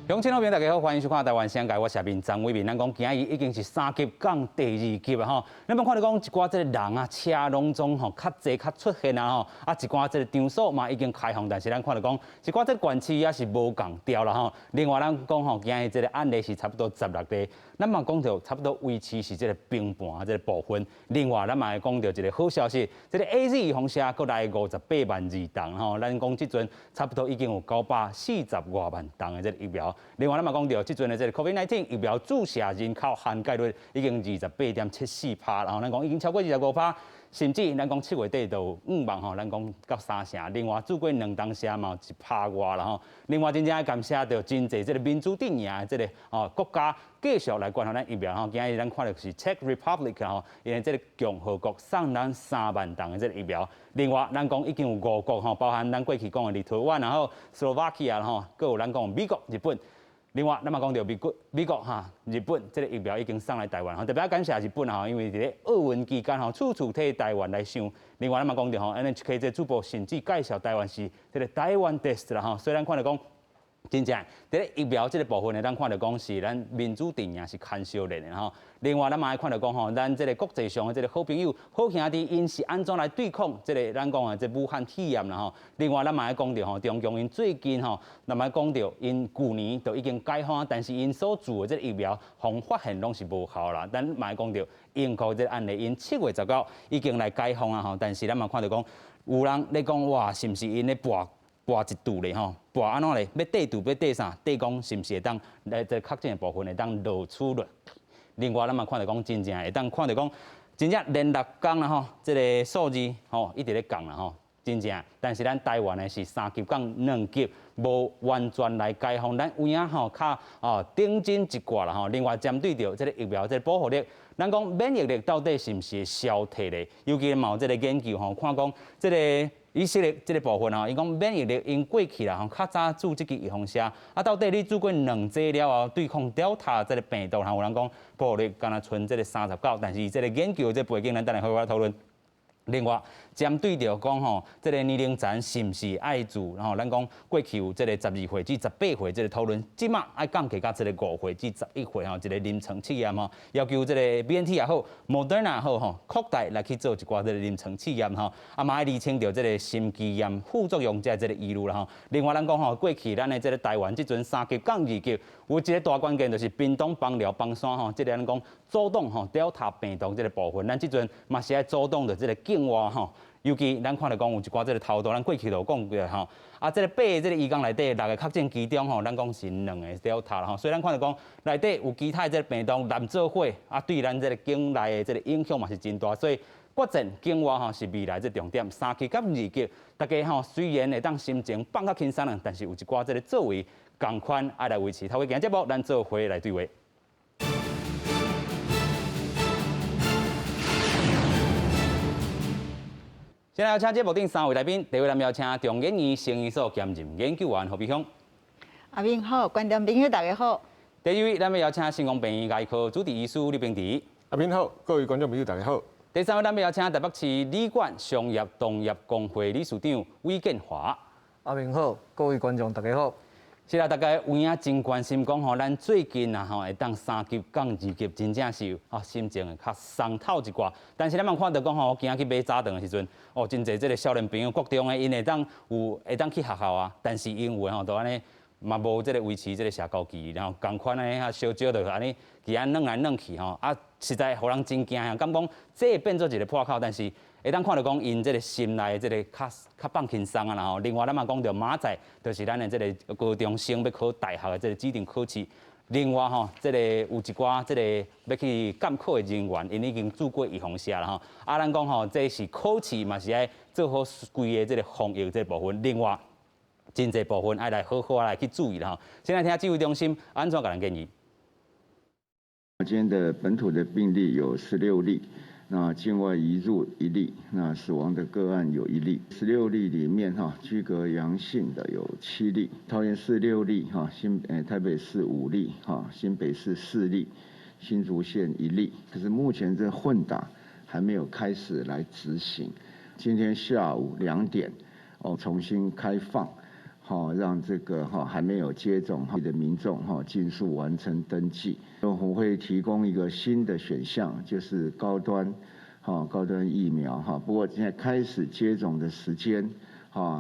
乡亲好朋友大家好，欢迎收看台湾商界，我是面张伟民。咱讲今日已经是3级降第2级啊吼。咱要看到讲一寡这个人啊、车拢总吼较济较出现啊吼，啊一寡这个场所嘛已经开放，但是咱看到讲一寡这个管区也是无共调啦吼。另外咱讲吼，今日这个案例是差不多16例，咱嘛讲到差不多维持是这个平盘这个部分。另外咱嘛会讲到一个好消息，这个 AZ 风车过来58万2档吼，咱讲即阵差不多已经有940多万档的这个疫苗。另外，咱嘛讲到，即阵的这个 COVID-19 疫苗注射人口涵盖率已经28.74%，然后咱讲已经超过25%，甚至咱讲7月底就5万吼，咱讲到3成。另外，做过2档社嘛有1%外啦吼。另外，真正感谢到真济这个民主阵营的这个国家继续来管好咱疫苗吼。今日咱看到是 Czech Republic 吼，因为这个共和国送咱3万档的这个疫苗。另外，咱讲已经有5国吼，包含咱过去讲的立陶宛，然后斯洛伐克啊吼，还有咱讲美国、日本。另外，咱嘛讲到美国哈、日本这个疫苗已经送来台湾，特别要感谢日本哈，因为伫咧奥运期间吼，处处替台湾来想。另外，咱嘛讲到吼 ，NHK 这主播甚至介绍台湾是这个台湾 test 啦吼，虽然看到讲。真正，伫咧疫苗这个部分呢，咱看到讲是咱民主阵营是牵小人的吼。另外，咱嘛爱看到讲吼，咱这个国际上的这个好朋友、好兄弟，因是安怎来对抗这个咱讲的这武汉肺炎啦吼。另外，咱嘛爱讲到吼，中共因最近吼，咱嘛讲到因去年就已经解封，但是因所做的这个疫苗，方发现拢是无效啦。咱嘛爱讲到英国这个案例，因7月19已经来解封啊吼，但是咱嘛看到讲，有人咧讲哇，是毋是因咧博一度咧吼，博安怎咧？要底度要底啥？底讲是毋是会当来这确诊的部分会当露出率？另外，咱嘛看到讲真正会当看到讲，真正连6天啦吼，这个数字吼一直咧降啦吼，真正。但是咱台湾的是3级降2级，无完全来解放，咱有影吼较顶真一挂啦吼。另外，针对着这个疫苗这个保护力，咱讲免疫力到底是毋是会消退咧？尤其嘛有这个研究吼，看讲这个。以色列这个部分吼，伊讲免疫力因过去啦吼，较早做这个预防针，到底你做过2剂了后，对抗 Delta 这个病毒，有人讲保护力敢若剩这个39，但是这个研究这背景，咱等下好好讨论。另外，针对着讲吼，这个年龄层是毋是爱做？然后咱讲过去有这个12岁至18岁这个讨论，即马爱降低到这个5岁至11岁吼，一个临床试验吼，要求这个 BNT 也好，Moderna 也好吼，扩大来去做一寡这个临床试验吼，嘛爱厘清着这个心肌炎副作用这个疑虑啦吼。另外咱讲吼，过去咱的这个台湾即阵3级降2级，有一个大关键就是屏东枋寮枋山吼，即个咱讲阻挡吼 Delta 病毒这个部分，咱即阵嘛是爱阻挡着这个境外吼。尤其咱看到讲有一寡这个头度，咱过去就讲过吼，这个8个这个医工内底6个确诊其中吼，咱讲是2个 Delta 啦吼，所以咱看到讲内底有其他这个病毒难做伙，对咱这个境内的这个影响嘛是真大，所以决战境外吼是未来这重点，3级甲2级，大家吼虽然会当心情放较轻松啦，但是有一寡这个作为共款爱来维持。透过今日节目，咱做伙来对话。现在要请节目顶3位来宾，第一位咱要请中研院生医所兼任研究员何碧香。阿明好，观众朋友大家好。第二位咱要请新光病院外科主治医师李秉墀。阿明好，各位观众朋友大家好。第三位咱要请台北市理管商业同业工会理事长韦建华。阿明好，各位观众大家好。是啦，大家有影真关心讲吼，咱最近会当3级降2级，真正是心情会较松透一寡。但是咱嘛看到讲吼，今仔去买早顿的时阵，真侪这个少年朋友，国中的因会当去学校啊，但是因为都安尼嘛无这个维持这个社交距离，然后共款安尼小少就安尼，其安弄来弄去吼，实在互人真惊啊！敢讲这会变做一个破口，但是会当看到讲因这个心内这个较放轻松啊，然后另外咱嘛讲到明仔就是咱的这个高中生要考大学的这个指定考试，另外吼，这个有一寡这个要去监考的人员，因已经做过预防针啦吼。咱讲吼，这是考试嘛是爱做好规个这个防疫这部分，另外真济部分爱来好好来去注意啦吼。先来听指挥中心安怎个人建议。今天的本土的病例有16例，那境外移入1例，那死亡的个案有1例。16例里面居隔阳性的有7例，桃园市6例台北市5例新北市4例，新竹县1例。可是目前这混打还没有开始来执行。今天下午2点重新开放。让这个还没有接种的民众尽速完成登记。我们会提供一个新的选项，就是高端疫苗不过现在开始接种的时间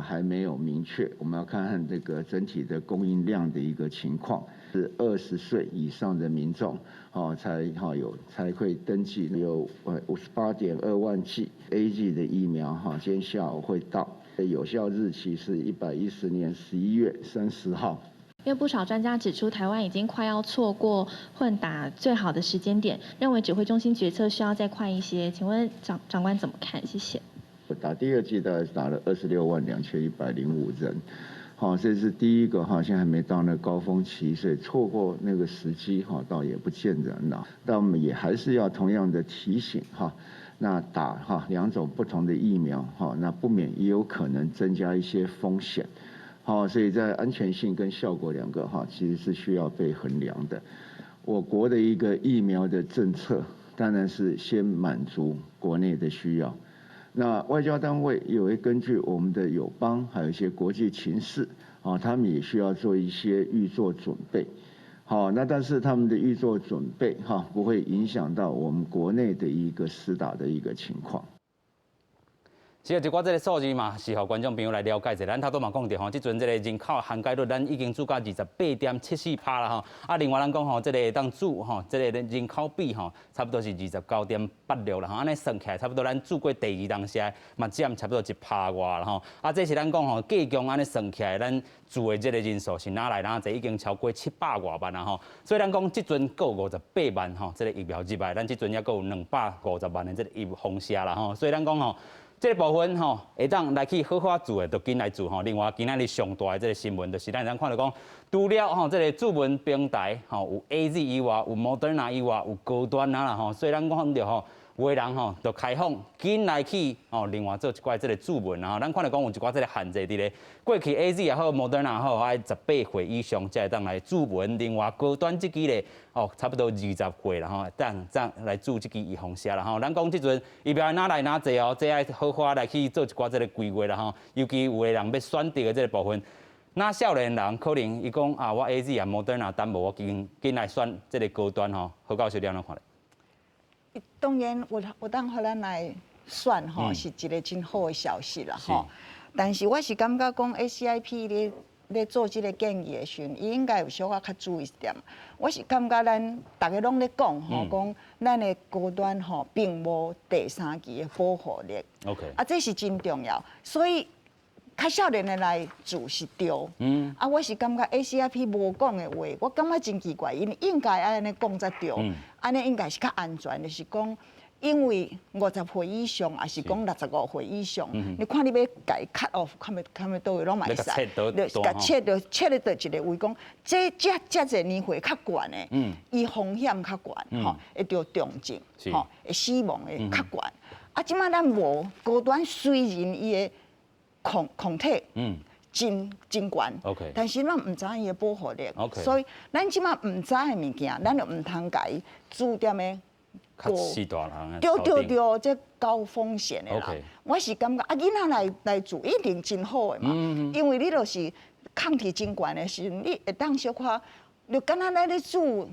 还没有明确，我们要看看这个整体的供应量的一个情况。是20岁以上的民众才会登记，有58.2万剂 AZ 的疫苗今天下午会到，有效日期是110年11月30号。因为不少专家指出，台湾已经快要错过混打最好的时间点，认为指挥中心决策需要再快一些。请问长官怎么看？谢谢。打第二剂大概打了262105人。这是第一个现在还没到那高峰期，所以错过那个时机倒也不见得了。但我们也还是要同样的提醒那打2种不同的疫苗那不免也有可能增加一些风险。所以在安全性跟效果两个其实是需要被衡量的。我国的一个疫苗的政策当然是先满足国内的需要。那外交单位也会根据我们的友邦，还有一些国际情势他们也需要做一些预做准备。那但是他们的预做准备不会影响到我们国内的一个施打的一个情况。是啊，一寡这个数字嘛，是互观众朋友来了解一下。咱头拄嘛讲到即阵这个人口涵盖率，咱已经做到28.74%啦啊，另外咱讲这个当住这个人口比差不多是29.86啦安尼算起来，差不多咱住过第二当时嘛占差不多1%外啦啊，这是咱讲计共安尼算起来，咱住的这个人数是哪来哪侪已经超过700外万啦所以咱讲即阵够58万这个疫苗之外，咱即阵也够有250万的这个疫苗射啦所以咱讲这个部分会当来去好好做的，就紧来做另外，今仔日上大的这个新闻，就是咱看到讲，除了这个主文平台有 AZ 以外，有 Moderna 以外，有高端啦所以咱讲到有的人就开放紧来去另外做一寡这个主文咱看到讲有一寡这个限制伫咧，过去 AZ 也好 ，Moderna 也好，爱18岁以上才会当来主文，另外高端这支咧差不多20岁啦当来做这支预防射啦咱讲即阵疫苗哪来哪济这爱好好来去做一寡这个规划啦尤其有的人要选择的这个部分。那少年人可能伊讲我 AZ 啊 Moderna 担无，我紧来选这个高端何教授你安怎看咧？当然有当互咱来选是一个真好的消息啦但是我是感觉讲 ACIP 咧做这个建议的时阵，伊应该有小可较注意一点。我是感觉咱大家拢咧讲讲咱的高端并无第3期的保护力。OK。这是真重要，所以较少年的来做是对。我是感觉 ACIP 无讲的话，我感觉真奇怪，因应该安尼讲才对。安尼应该是较安全，就是讲。因为50岁以上，还是讲65岁以上，你看你要改 cut off， 看要倒位拢嘛会使，甲切到一个位讲，这侪年岁较悬的，伊风险较悬，会着重症，会死亡的较悬。即摆咱无高端，虽然伊的抗体真悬，但是咱唔知伊的保护力，所以咱即摆唔知的物件，咱就唔通甲伊注点的。对，这高风险的啦。我是感觉囡仔来做一定真好的嘛，因为你就是抗体真悬的时，你会当小可，就敢若咱咧做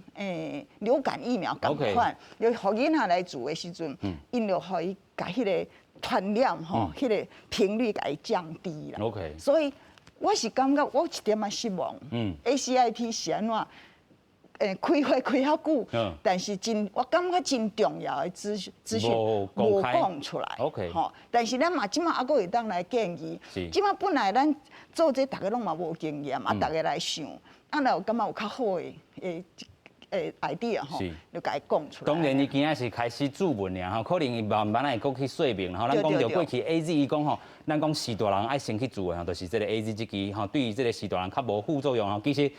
流感疫苗同款，就互囡仔来做的时阵，因就互伊甲迄个传染迄个频率甲伊降低啦。所以我是感觉我一点仔失望。ACIP 是安怎？开会开遐久，但是我感觉真重要的资讯无讲出来。但是咱嘛，即马还阁会当来建议。即马本来咱做这大家拢嘛无经验，大家来想，若有感觉有较好的idea 就甲伊讲出来。当然，伊今仔是开始注文尔可能伊慢慢来阁去说明咱讲到过去 AZ 伊讲咱讲时大人爱先去做的就是这个 AZ 这支对于这个时大人较无副作用其实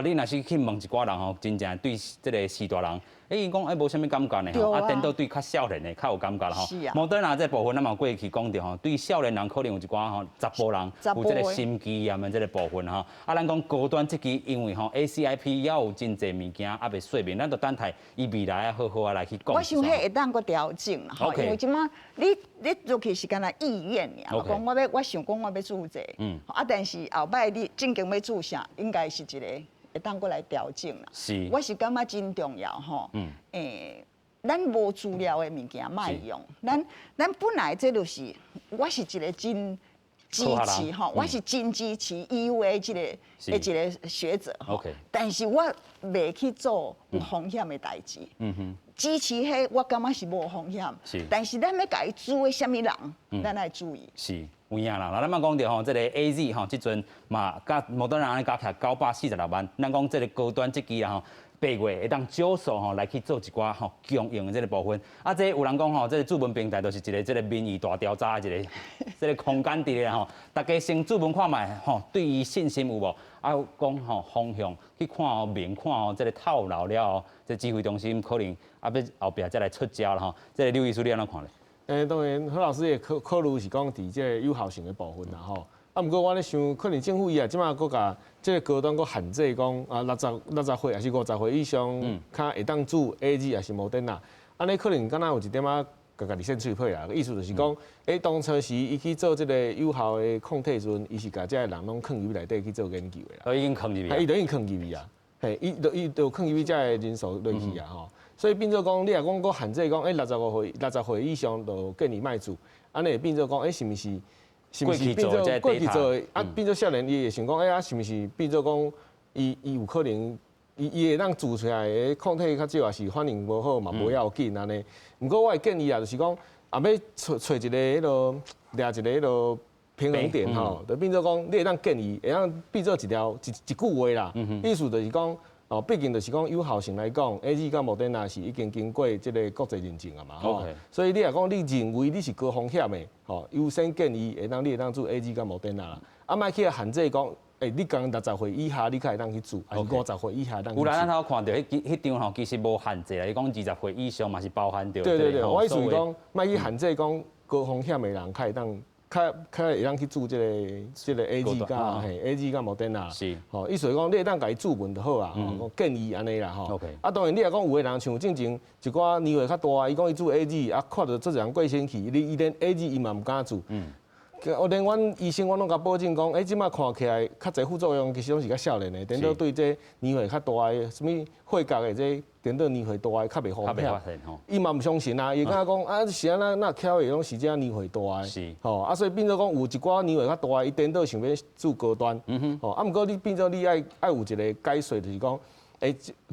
你若是去问一寡人真正对这个时大人因讲无啥物感觉呢吼，啊，颠倒对较少年的较有感觉啦吼。是啊。莫德纳这部分，咱嘛过去讲着吼，对少年人可能有一寡吼，查甫人有这个心肌炎的这个部分吼。啊，咱讲高端这支，因为吼 ACIP 也有真侪物件还未说明，咱就等待伊未来啊好好啊来去讲。我想迄会当个调整啦，吼，因为即马你入去是干那意愿尔，讲我想讲我要注册，啊，但是后摆你正经要注啥，应该是一个会当过来调整啦。是，我是感觉真重要吼，咱无资料的物件卖用，咱本来这就是我是一个真支持吼，我是真支持 EU 的一个学者吼，但是我袂去做有风险的代志。支持迄我感觉是无风险，但是咱要甲伊注的什么人，咱来注意。是，有影啦。那咱嘛讲到吼，这个 AZ 吼，即阵嘛甲莫德纳加起来946万，咱讲这个高端这支啦吼。8月会当少数吼来去做一寡吼供应的这个部分，啊，这有人讲吼，这个注文平台就是一个这个民意大调查的一个这个空间伫咧吼，大家先注文看卖吼，对伊信心有无？啊，讲吼方向去看哦，面看哦，这个套牢了哦，这指挥中心可能啊要后壁再来出招了吼，这个刘医师你安怎看咧？当然何老师也考虑是讲伫这个有效性的部分啦吼。啊，毋过我咧想，可能政府伊啊，即马佫甲即个高端佫限制讲啊，60岁还是50岁以上，较会当注 AZ 还是莫德纳，安尼可能敢若有一点仔家己先吹配啦。意思就是讲，当初时伊去做即个有效的抗体时阵，伊是甲即个人拢囥入内底去做研究的啦。都已经囥入去。伊都已经囥入去啊，嘿，伊都囥入去，即个人数落去啊吼。所以变做讲，你若讲佫限制讲，60岁以上就建议卖注，安尼变做讲，是毋是？是毋是变做过去做啊？变做少年，伊会想讲，啊，是毋是变做讲，伊有可能，伊会当做出来的抗体较少，也是反应无好嘛，无要紧安尼。毋过我会建议啊，就是讲，啊要找一个迄落，抓一个迄落平衡点吼，就变做讲，你会当建议，会当变做一句话啦。意思就是讲。哦，毕竟就是讲有效性来讲 ，AZ 甲莫德纳是已经经过即个国际认证啊嘛，吼。所以你若讲你认为你是高风险的，吼，优先建议你会当做 AZ 甲莫德纳啦。啊，莫去限制讲，你讲60岁以下你才会当去做，还是50岁以下当去做？有咱头看到迄张吼，其实无限制啦，伊讲20岁以上嘛是包含着。对，我意思是讲，莫去限制讲高风险的人才会当。较会当去注即个 AZ 甲AZ 甲莫德纳，是，吼，意思是讲你会当家己注文就好啊，建议安尼啦，吼。啊，当然你若讲有个人像之前一寡年岁较大，伊讲伊注 AZ，啊，看到做一人过身去，伊连 AZ 伊嘛毋敢注。连阮医生，阮拢甲保证讲，即摆看起来较侪副作用，其实拢是较少年的，等到对这年岁较大的，什物血管的这，等到年岁大的较袂好晓。伊嘛毋相信啊，伊敢讲啊，是安那巧的拢是这年岁大的。是。吼，啊，所以变做讲有一寡年岁较大的，伊等到想要做高端。吼，啊，毋过你变做你爱有一个解说，就是讲，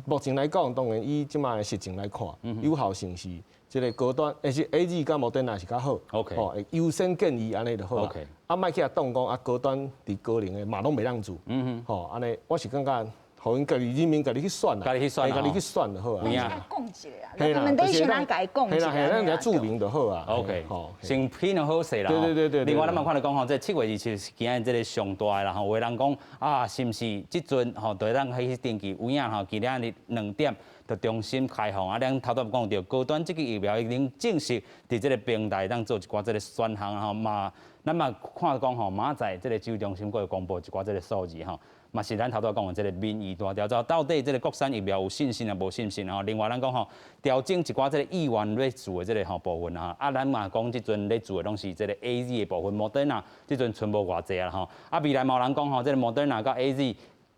目前来讲，当然以即摆的实情来看，有效性是。即个高端，是 AZ 甲莫德纳是较好，吼，优先建议安尼就好啦。啊，莫去啊当讲啊高端伫高龄的嘛拢袂当做，吼，安尼我是感觉，互因家己人民家己去选啦，家己去选就好啊。有影。讲一下啊，他们都先咱家己讲一下。嘿啦，咱注明就好啊。OK，吼，先品就好势啦。对。另外，咱嘛看到讲吼，这7月27日是今日这个上大啦吼，有人讲啊，是毋是即阵吼，就咱开始登记有影吼，今日2点。就重新开放啊！咱头拄讲到高端这个疫苗已经正式伫这个平台当做一寡这个选项吼嘛，咱嘛看讲吼，明仔这个指挥中心会公布一寡这个数字吼，嘛是咱头拄讲的这个民意大调查，到底这个国产疫苗有信心啊无信心啊？另外咱讲吼，调整一寡这个意愿咧做的这个吼部分啊，啊咱嘛讲即阵咧做的拢是这个 AZ 的部分，莫德纳即阵存无偌济啊吼，啊未来嘛有人讲吼，这个莫德纳甲 AZ。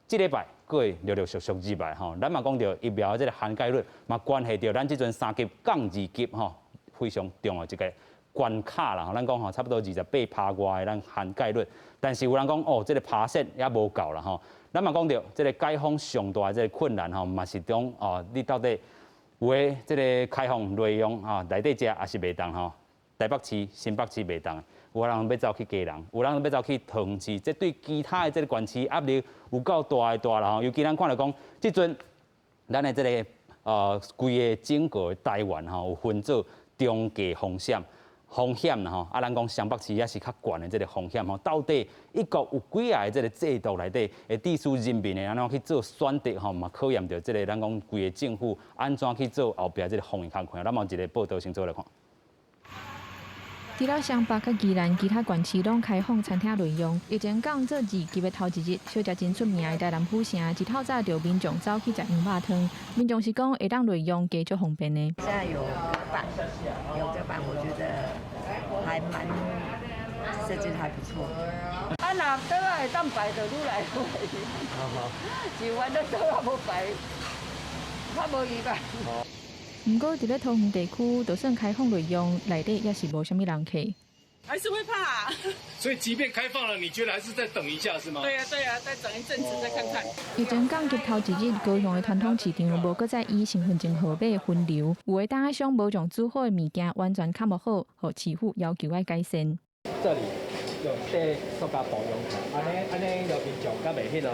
这礼拜过会陆续入来吼，咱嘛讲到疫苗的这个涵盖率，嘛关系到咱即阵3级降2级吼，非常重要一个关卡啦。咱讲吼，差不多28%外的咱涵盖率，但是有人讲哦，这个爬线也无够啦吼。咱嘛讲到这个解封上大的这个困难吼，嘛是讲哦，你到底有诶这个开放内容吼，内底食也是袂当吼，台北市、新北市袂当。有人要走去基隆，有人要走去桃园市，这对其他的这个县市压力有够大啦吼。尤其咱看到讲，即阵咱的这个规个整个台湾吼有分做中价风险，风险啦吼，啊，咱讲湘北市也是较悬的这个风险吼，到底一国有几啊个这个制度内底会致使人民的安怎去做选择吼，嘛考验到这个咱讲规个政府安怎去做后壁这个防疫工作。咱有一个报道先做来看。除了湘北甲宜兰其他县市拢开放餐厅内容，疫情港做2级的头一日，小食真出名的台南府城，一透早就民众走去食羊肉汤。民众是讲会当内容加足方便的。现在有个板，我觉得还蛮设计的还不错。啊，若倒来当排就愈来愈是阮都倒啊无排，较无意外。不过，伫咧桃园地区，就算开放内容，内底也是无啥物人客。还是会怕、所以即便开放了，你觉得还是再等一下是吗？对呀、再等一阵子再看看。疫情港及头一日，高雄的传统市场无搁再以身份证号码的分流，有的摊商无将煮好的物件完全看无好，互市府要求要改善。这里用这塑胶保养品，安尼有民众甲袂迄落，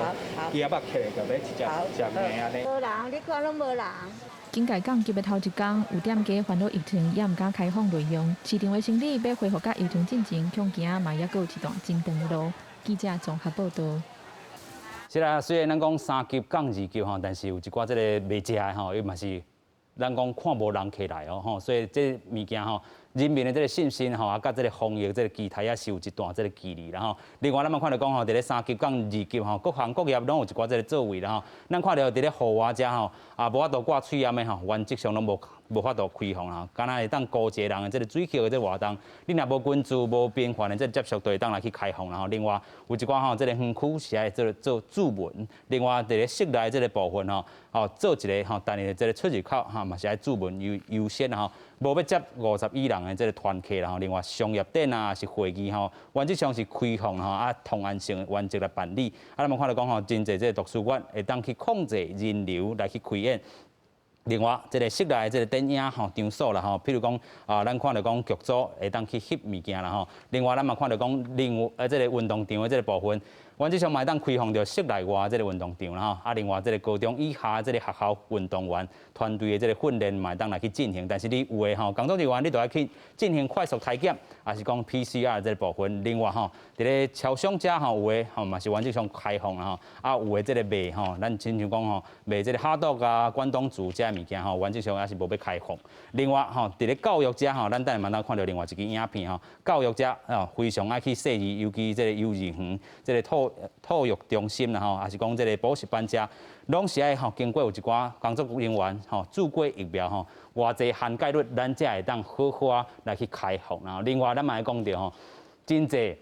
伊也捌起来就要直接食面安尼。无人，你看拢无人。景界港入的头一天，有店家烦恼疫情也毋敢开放内容，市场的生意要恢复甲疫情进前，恐惊嘛也阁有一段真长的路。记者综合报道。是啦，虽然咱讲3级降2级吼，但是有一寡这个袂食的吼，伊嘛是咱讲看无人客来哦吼，所以这物件吼。人民的这个信心吼，啊，甲这个防疫这个期待也是有一段这个距离啦吼。另外，咱嘛看到讲吼，伫咧3级降2级吼，各行各业拢有一寡这个作为啦吼。咱看到伫咧户外遮吼，啊，无法度挂喙烟的吼，原则上拢无法度开放啦。敢若会当高一个人的这个水球的这个活动，你若无关注、无频繁的这个接触，就会当来去开放啦吼。另外，有一寡吼，这个园区是爱做注文，另外伫咧室内这个部分吼，做一个吼，单日的这个出入口哈，嘛是爱注文优先吼。无要接50以上的这个团客啦吼，另外商业店啊是会议吼，原则上是开放吼，啊同安性原则来办理。啊，咱们看到讲吼，真侪这个图书馆会当去控制人流来去开演。另外，这个室内这个电影吼场所啦吼，譬如讲咱看到讲剧组会当去翕物件啦吼。另外，咱嘛看到讲这个运动场的这个部分。原则上嘛会当开放到室内外这个运动场啦吼，啊另外这个高中以下这个学校运动员团队的这个训练嘛会当来去进行，但是你有的吼工作人员你都要去进行快速体检，也是讲 PCR 这个部分。另外吼，伫咧超商家吼有的吼嘛是原则上开放啦吼，啊有的这个卖吼，咱亲像讲吼卖这个哈豆啊、关东煮这物件吼，原则上也是无要开放。另外吼，伫咧教育者吼，咱等下慢慢看到另外一支影片吼，教育者非常爱去设置，尤其这个幼儿园这个托育中心啦吼，也是讲这个补习班遮，拢是爱吼经过有一寡工作人员吼注过疫苗吼，偌济涵盖率，咱才会当好好来去开放啦。另外，咱嘛爱讲到吼，真济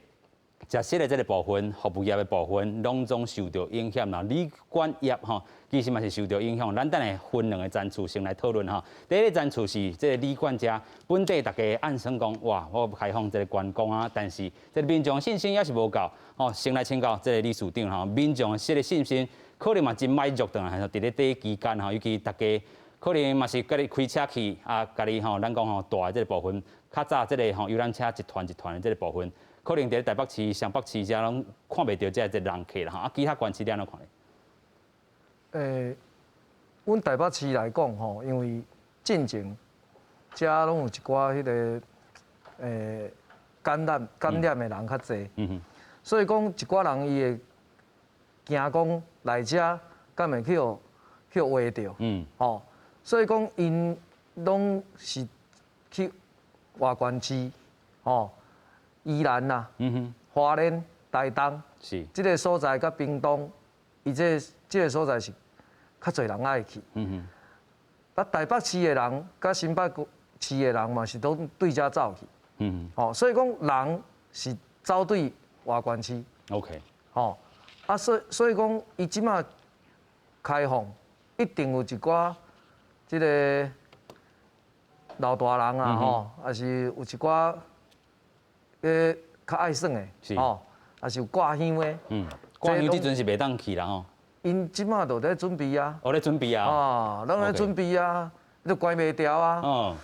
食食的这个部分，服务业的部分，拢总受到影响啦。旅馆业吼，其实嘛是受到影响。咱等下分两个层次先来讨论吼。第一个层次是这个旅馆遮本地大家按算讲，哇，我开放这个观光啊，但是这个民众信心也是无够。哦，先来请教这个理事长吼，民众这个信心可能嘛真歹弱转来，伫咧第一期间吼，尤其大家可能嘛是家己开车去啊，家己吼，咱讲吼大的这个部分，较早这个吼游览车一团一团的这个部分。可能伫台北市、湘北市遮拢看袂到这个人客啦吼，啊，其他县市你安怎看咧？阮台北市来讲吼，因为进前遮拢有一寡迄个感染的人较济，所以讲一寡人伊会惊讲来遮敢会去画着，吼，所以讲因拢是去外县市，吼。宜兰呐，花莲、台东，是这个所在，甲屏东，伊这个所在是较侪人爱去。啊，台北市的人，甲新北市的人嘛是都对遮走去。哦，所以讲人是走对外县市。OK。哦，啊，所以讲伊即马开放，一定有一寡这个老大人啊，吼，也是有一寡。较爱耍的，哦，也是有挂香的。挂香即阵是袂当去啦吼。因即马都在准备啊。咧准备啊。哦，拢在准备啊，都关袂掉啊。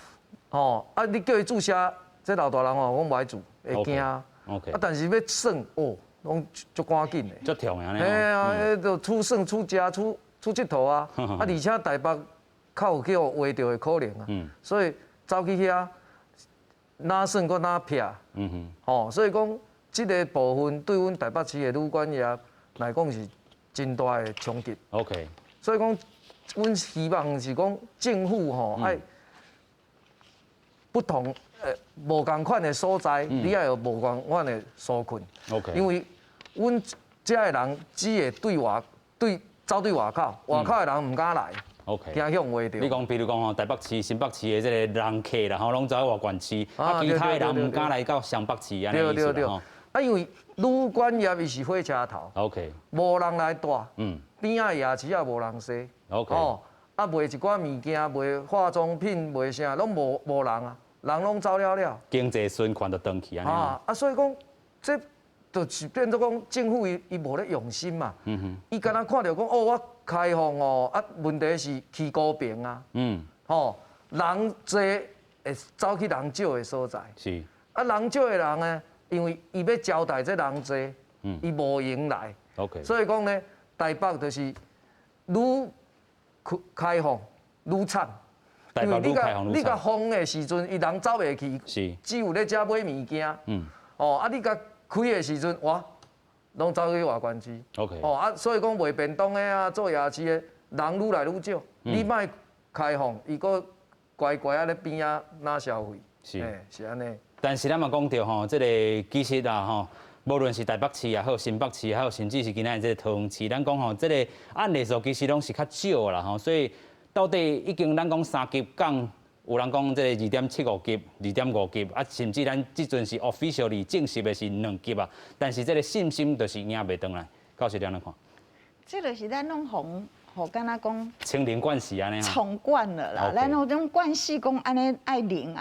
哦，啊，你叫伊注射，这老大人哦，我唔爱做，会惊。OK。啊，但是要耍哦，拢足赶紧的。足痛啊！嘿啊，就出耍、出食、出佚佗啊。啊，而且台北较有叫画着的可能啊。所以走去遐。哪算搁哪撇，吼，所以讲这个部分对阮台北市的旅馆业来讲是真大的冲击。OK， 所以讲，阮希望是讲政府吼爱不同无共款的所在，你要有无共款的纾困。OK， 因为阮遮的人只会走对外口，外口的人唔敢来。OK， 听向话着。你讲，比如讲吼，台北市、新北市的这个人客啦，吼，拢走外县市，啊，其他的人唔敢来到湘北市安尼意思啦吼。啊，因为旅馆业伊是火车头 ，OK， 无人来带，边仔夜市也无人踅 ，OK， 哦，啊卖一寡物件，卖化妆品，卖啥，拢无人啊，人拢走了。经济循环就断去安尼。啊，所以讲，这就是变做讲政府伊无咧用心嘛，伊敢若看到讲哦，我开放哦，啊，问题是去高平啊，吼，人多会走去人少的所在，是，啊，人少的人呢？因为伊要招待这人多，伊无闲来 ，OK， 所以讲呢，台北就是愈开放愈惨。台北愈开放愈惨。你甲封的时阵，伊人走袂去，是，只有咧遮买物件。哦，啊，你甲开的时阵，哇，拢走去外县市。OK， 哦，啊，所以讲卖便当的啊，做夜市的人愈来愈少。你莫开放，伊个乖乖啊咧边啊拿消费。是安尼。但是咱嘛讲到吼，这个其实啊吼，无论是台北市也好、新北市也好，甚至是今仔这个桃园市，咱讲吼，这个案例数其实拢是较少啦吼，所以到底已经咱讲3级港，有人讲这个2.75级、2.5级，啊，甚至咱即阵是 officially 正式的是2级啊，但是这个信心就是赢袂转来，教授你安怎看？这就是咱拢互敢若讲清零惯习安尼哈，宠惯了啦。咱有种惯习讲安尼爱零，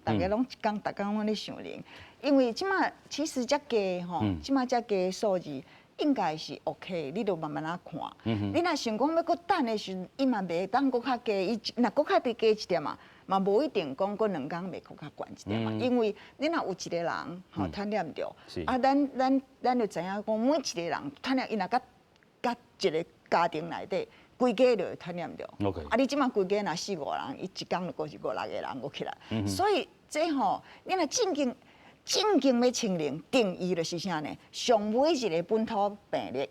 大家拢逐工拢咧想零。因为即马其实遮低吼，即马遮低数字应该是 OK， 你著慢慢啊看。你若想讲要搁等的时，伊嘛袂当搁较低，伊若搁较低加一点嘛无一定讲搁2工袂搁较悬一点嘛。因为你若有一个人吼贪念着，啊，咱就知影讲每一个人贪念，伊若甲一个家庭内底。规家就会贪念着，啊！你即马规家若4、5人，伊一工就过是5、6个人过起来，所以这吼，你若正经要清零，定义就是啥呢？上尾一个本土病例，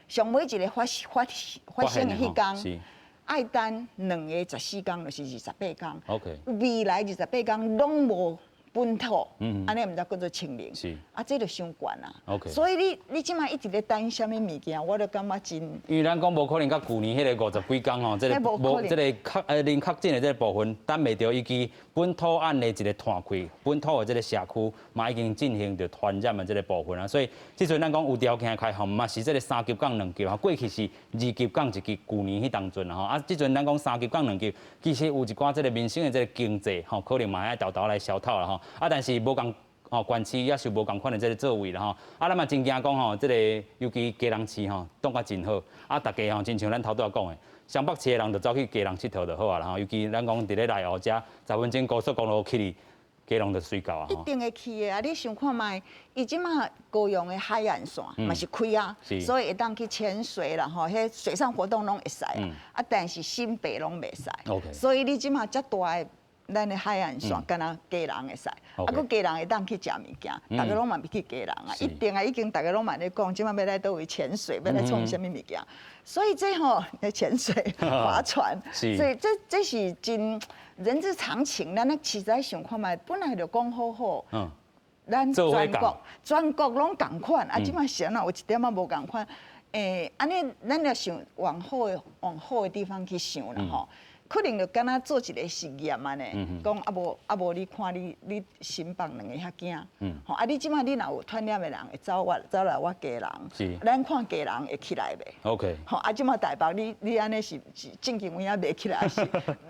上尾一个发生的迄天，爱等2个14天，就是28天。未来28天拢无本土，安尼毋才叫做清零。啊，这就伤悬啦。所以你即马一直咧等啥物物件，我就感觉真。因为咱讲无可能，甲旧年迄个50几天吼，这个无这个零确诊的这个部分，等袂到以及本土案的一个摊开，本土的这个社区嘛已经进行着传染的这个部分啊。所以即阵咱讲有条件开放，嘛是这个3级港2级啊。过去是2级港1级，旧年迄当阵啊吼。啊，即阵咱讲3级港2级，其实有一寡这个民生的这个经济吼，可能嘛爱豆豆来消套啦吼。啊，但是无共吼，县市也是无共款的这个座位啦吼。啊，咱嘛真惊讲吼，这个尤其基隆市吼，当甲真好。啊，大家吼，真像咱头拄仔讲的，湘北市的人就走去基隆佚佗就好啊啦吼。尤其咱讲伫咧内湖遮10分钟高速公路去基隆就水到啊。一定会去的啊！你想看卖，伊即马高雄的海岸线嘛是开啊，所以会当去潜水啦吼，迄水上活动拢会使啊。但是新北拢袂使，所以你即马遮大的。咱的海岸线，敢若基隆会使，啊，佮基隆会当去食物件，大家拢嘛要去基隆啊，一定啊，已经大家拢嘛咧讲，即马要来倒位潜水，要来创啥物物件，所以这吼潜水、划船，所以这是真人之常情。咱其实想看卖，本来就讲好好，咱全国拢共款，啊，即马是安怎有一点仔无共款，安尼咱要想往好的地方去想啦吼。可能就敢若做一个实验安尼，讲啊无你看你新北2个遐惊，吼啊你即马你若有传染的人会走来我基隆，咱看基隆会起来袂 ？OK， 吼啊即马台北你安尼是正经有影袂起来是，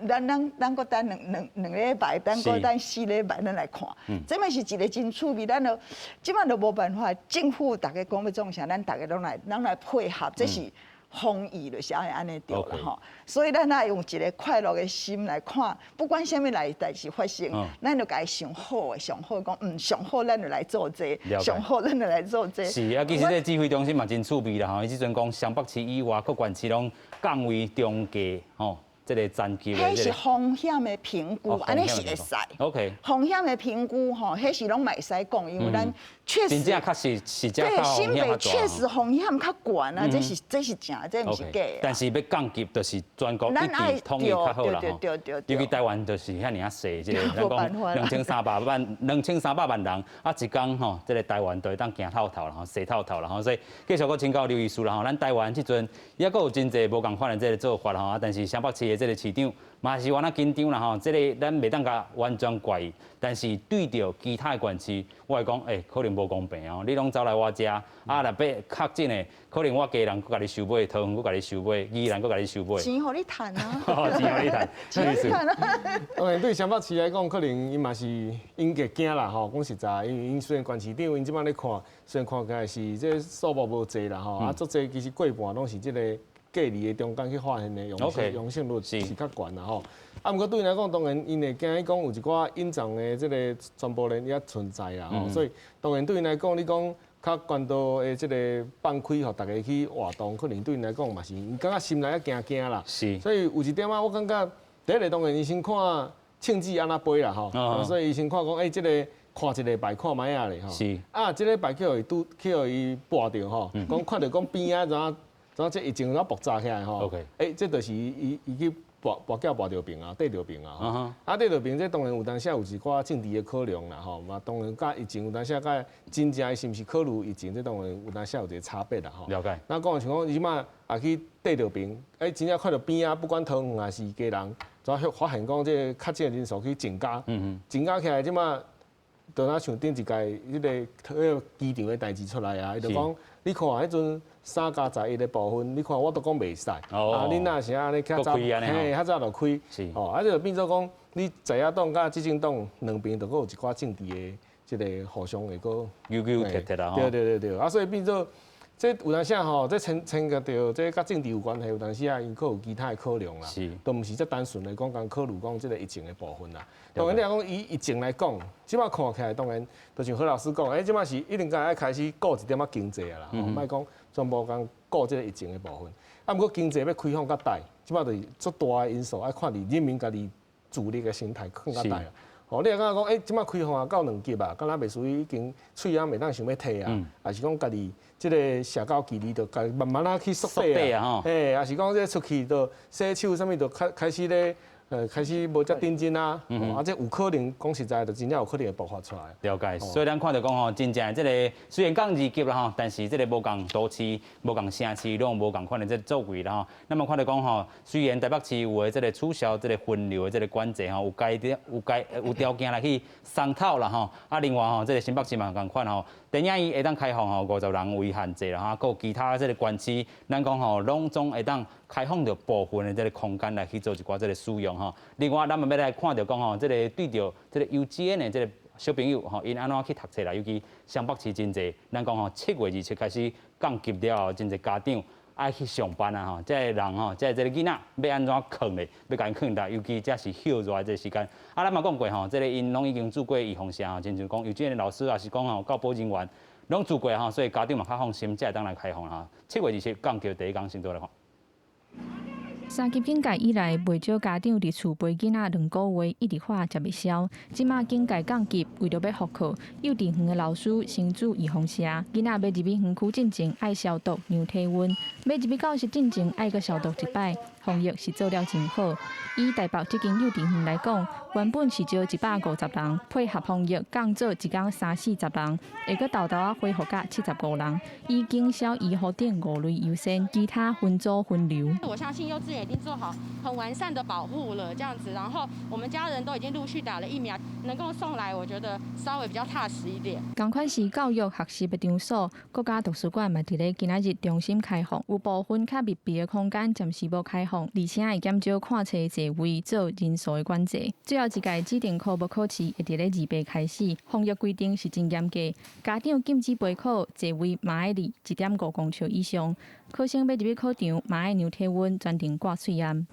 咱搁等两礼拜，等4礼拜咱来看，这嘛是一个真趣味，咱就即马就无办法，政府大家讲要做啥，咱大家拢来配合，这是。防疫就是爱安尼着啦吼，所以咱爱用一个快乐的心来看，不管啥物来代志发生，咱就该上好的，上好讲，上好咱就来做这，上好咱就来做这。是啊，其实这指挥中心嘛真趣味啦吼，伊即阵讲湘北市以外各县市拢降为中价吼，这个残疾的迄是风险的评估，安尼是会使。OK。风险的评估吼，迄是拢袂使讲，因为咱确实。真正确实是这对，新北北确实风险较悬啊，这是真，这毋是假的。但是要降级，就是全国一致统一较好啦吼。尤其台湾就是遐尔啊细，即个咱讲2300万人，啊一天吼，这个台湾都会当行透透啦吼，洗透透啦吼，所以继续搁请教刘医师啦吼，咱台湾即阵也搁有真侪无共款的这个做法啦吼，啊但是湘北市的这个市长嘛是完啊紧张啦吼，这个咱袂当甲完全怪伊，但是对着其他的县市，我会讲可能无公平哦，你拢走来我遮，啊若要确诊的，可能我家人搁甲你收买，桃园搁甲你收买，宜兰搁甲你收买，钱互你趁啊，钱互你趁，钱趁啊。当然对湘北市来讲，可能因嘛是因个惊啦吼，讲实在，因为因虽然县市长因即摆咧看，虽然看起来是这数目无济啦吼，啊足济其实过半拢是这个。隔离的中间去发现的阳性率是较悬啦吼，啊，毋过对因来讲，当然因会惊伊讲有一寡隐藏的这个传播链也存在啦吼，所以当然对因来讲，你讲较关岛的这个放开，互大家去活动，可能对因来讲嘛是，因感觉心内也惊啦。是。所以有一点啊，我感觉第一个当然伊先看庆忌安那飞啦吼，所以伊先看讲，这个看一礼拜看卖啊咧吼。是。啊，这礼拜去互伊跋着吼，讲看到讲边啊怎这疫情怎爆炸起来吼？这就是伊去跋筊跋着病啊，得着病啊。啊，得着病，这当然有当时有一寡政治的考量啦吼。嘛，当然甲疫情有当时甲真正是毋是考虑疫情，这当然有当时有一个差别啦吼。了解。那讲像讲，伊即马也去得着病，真正看到边啊，不管桃园还是家人，怎发现讲这确诊人数去增加，增加起来即马，就若像顶一届迄个机场的代志出来啊，伊就讲，你看迄阵。3+11的部分，你看我都讲袂使，啊，你若是安尼较早，较早就开，哦，啊，就变做讲，你在野党甲执政党两边都有一寡政治的即个互相的个纠结啦，对，啊，所以变做这有当时吼，这牵个到这甲政治有关系，有当时啊，因可有其他的考量啦，都毋是这单纯的讲考虑讲这个疫情的部分啦。当然你讲以疫情来讲，即摆看起来当然，就像何老师讲，即摆是一定该爱开始顾一点仔经济啊啦，莫讲。全部讲顾这个疫情的部分，啊，不过经济要开放较大，即摆就是足大的因素，爱看你人民家己自立的心态更较大啦。哦，你若讲讲，即摆开放啊到2级啊，敢若袂属于已经喙啊袂当想要摕啊，还是讲家己即个社交距离就家慢慢啊去缩短啊，还是讲这出去就洗手啥物就开始咧。开始无遮认真啊，这有可能讲实在，就真正有可能会爆发出来。了解，所以咱看到讲吼，真正这个虽然降2级啦吼，但是这个无共都市、无共城市，拢无共款的这作为啦吼。那么看到讲吼，虽然台北市有的这个取消这个分流的这个管制吼，有条件来去商讨啦吼。啊，另外吼，这个新北市嘛共款吼。电影院会当开放吼50人为限制啦，哈，还有其他这个县市，咱讲吼，拢总会当开放着部分的这个空间来去做一寡这个使用吼。另外，咱们要来看到讲吼，这个对着这个幼稚园的这个小朋友吼，因安怎去读册啦？尤其湘北市真济，咱讲吼7月27开始降级了后，真济家长爱去上班啊吼，这个人吼，这个囡仔要安怎劝咧？要甲因劝达，尤其这是休热这个时间。啊，咱嘛讲过吼，这个因拢已经做过预防针吼，亲像讲幼稚园的老师也是讲吼，教保人员拢做过吼，所以家长嘛较放心，才会当来开放啦。7月27降级第一天先倒来看。3级警戒以来，袂少家长伫厝陪囡仔2个月，一直花食袂消。即马警戒降级，为着要复课，幼稚园的老师先做预防针，囡仔要入去园区进前爱消毒、量体温，要入去教室进前爱阁消毒1摆。防疫是做了真好。以台北这间幼稚园来讲，原本是招150人，配合防疫降做一天30-40人，会阁豆豆啊恢复到75人。以经销医护等5类优先，其他分组分流。我相信幼稚园已经做好很完善的保护了，这样子，然后我们家人都已经陆续打了疫苗，能够送来，我觉得稍微比较踏实一点。同款是教育学习的场所，国家图书馆嘛伫咧今仔日重新开放，有部分较密闭的空间暂时无开放，而且会减少看册座位做人数的管制。最后一届指定科目考试会伫咧2月开始，防疫规定是真严格，家长禁止陪考，座位嘛爱离1.5公尺以上，考生要入去考场嘛爱量体温，全程挂喙安。